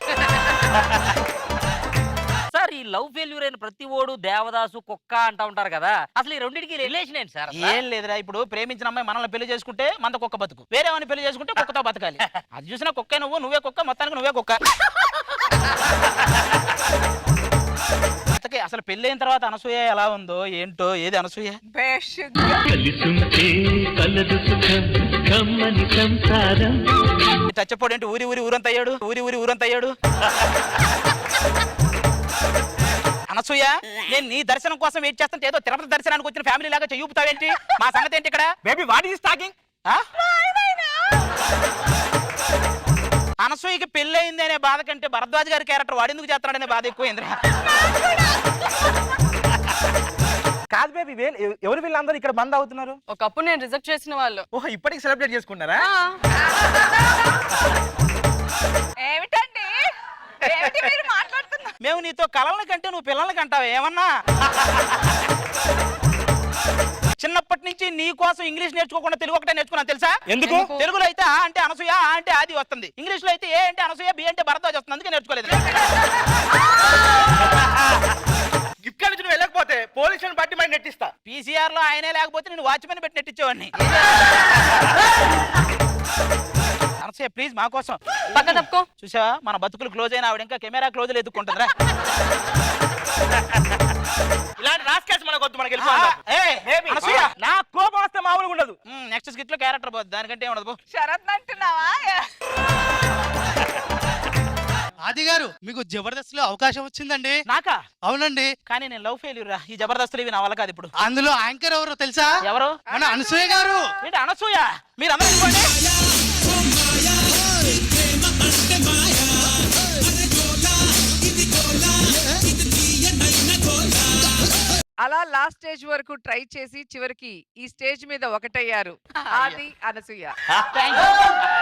సార్ ఈ లవ్ ఫెయిల్యూర్ అయిన ప్రతి ఓడు దేవదాసు కుక్క అంటా ఉంటారు కదా, అసలు ఈ రెండింటికి రిలేషన్ ఏంటి సార్? ఏం లేదురా, ఇప్పుడు ప్రేమించిన అమ్మాయి మనల్ని పెళ్లి చేసుకుంటే మన కుక్క బతుకు, వేరే వాడిని పెళ్లి చేసుకుంటే కుక్కతో బతకాలి. అది చూసినా కుక్కే నువ్వే కుక్క, మొత్తానికి నువ్వే కుక్క. అసలు పెళ్లి అయిన తర్వాత అనసూయ ఎలా ఉందో ఏంటో? ఏది అనసూయ? చచ్చపోడేంటి ఊరంతయ్యాడు. అనసూయ, నేను నీ దర్శనం కోసం వెయిట్ చేస్తుంటే ఏదో తిరుపతి దర్శనానికి వచ్చిన ఫ్యామిలీ లాగా చెయ్యూపుతావేంటి? మా సంగతి ఏంటి ఇక్కడ? Baby what is talking? అనసూయకి పెళ్లి అయింది అనే బాధ కంటే భరద్వాజ్ గారి క్యారెక్టర్ వాడెందుకు చేస్తున్నాడనే బాధ ఎక్కువైందిరా. కాదు బేబీ, ఎవరు వీళ్ళందరూ ఇక్కడ బంద్ అవుతున్నారు? ఒకప్పుడు నేను రిజెక్ట్ చేసిన వాళ్ళు. ఓహో, ఇప్పటికి సెలబ్రేట్ చేసుకున్నారా? ఏమిటండి మీరు మాట్లాడుతున్నారు? మేము నీతో కలవని కంటే నువ్వు పిల్లల్ని కంటావా ఏమన్నా? చిన్నప్పటి నుంచి నీ కోసం ఇంగ్లీష్ నేర్చుకోకుండా తెలుగు ఒకటే నేర్చుకున్నాను తెలుసా? ఎందుకు? తెలుగులో అయితే ఆ అంటే అనసూయ, ఆ అంటే ఆది వస్తుంది. ఇంగ్లీష్ లో అయితే ఏ అంటే అనసూయ, బి అంటే భరద్వాజ్ వస్తుంది. అందుకే నేర్చుకోలేదు. ఇక్కడ నుంచి నువ్వు వెళ్ళకపోతే పోలీసులను బట్టి మరి నెట్టిస్తా. పీసీఆర్ లో ఆయనే లేకపోతే నేను వాచ్మెన్ పెట్టి నెట్టించేవాడిని. అనసూయ ప్లీజ్ మా కోసం పక్క తప్పుకో. చూసావా, మన బతుకులు క్లోజ్ అయినా ఆవిడ ఇంకా కెమెరా క్లోజ్ లో ఎత్తుకుంటుందిరా. ఇలాంటి రాస్కేస్ మనకు వద్దు, మనకి అనసూయ, నా కోపం వస్తే మామూలుగా ఉండదు. నెక్స్ట్ స్కిట్ లో క్యారెక్టర్ పోద్ది, దానికంటే ఏముండదు. శరత్ అంటున్నావా? ఆది గారు, మీకు జబర్దస్త్ లో అవకాశం వచ్చిందండి. నాకా? అవునండి. కానీ నేను లవ్ ఫెయిల్యూర్ రా. ఈ జబర్దస్తులు ఇవి నా వల్ల కాదు. ఇప్పుడు అందులో యాంకర్ ఎవరో తెలుసా? ఎవరు? మన అనసూయ గారు. ఏంటి అనసూయ? మీరు అందరూ ఇవ్వండి. అలా లాస్ట్ స్టేజ్ వరకు ట్రై చేసి చివరికి ఈ స్టేజ్ మీద ఒకటయ్యారు ఆది అనసూయ. Thank you.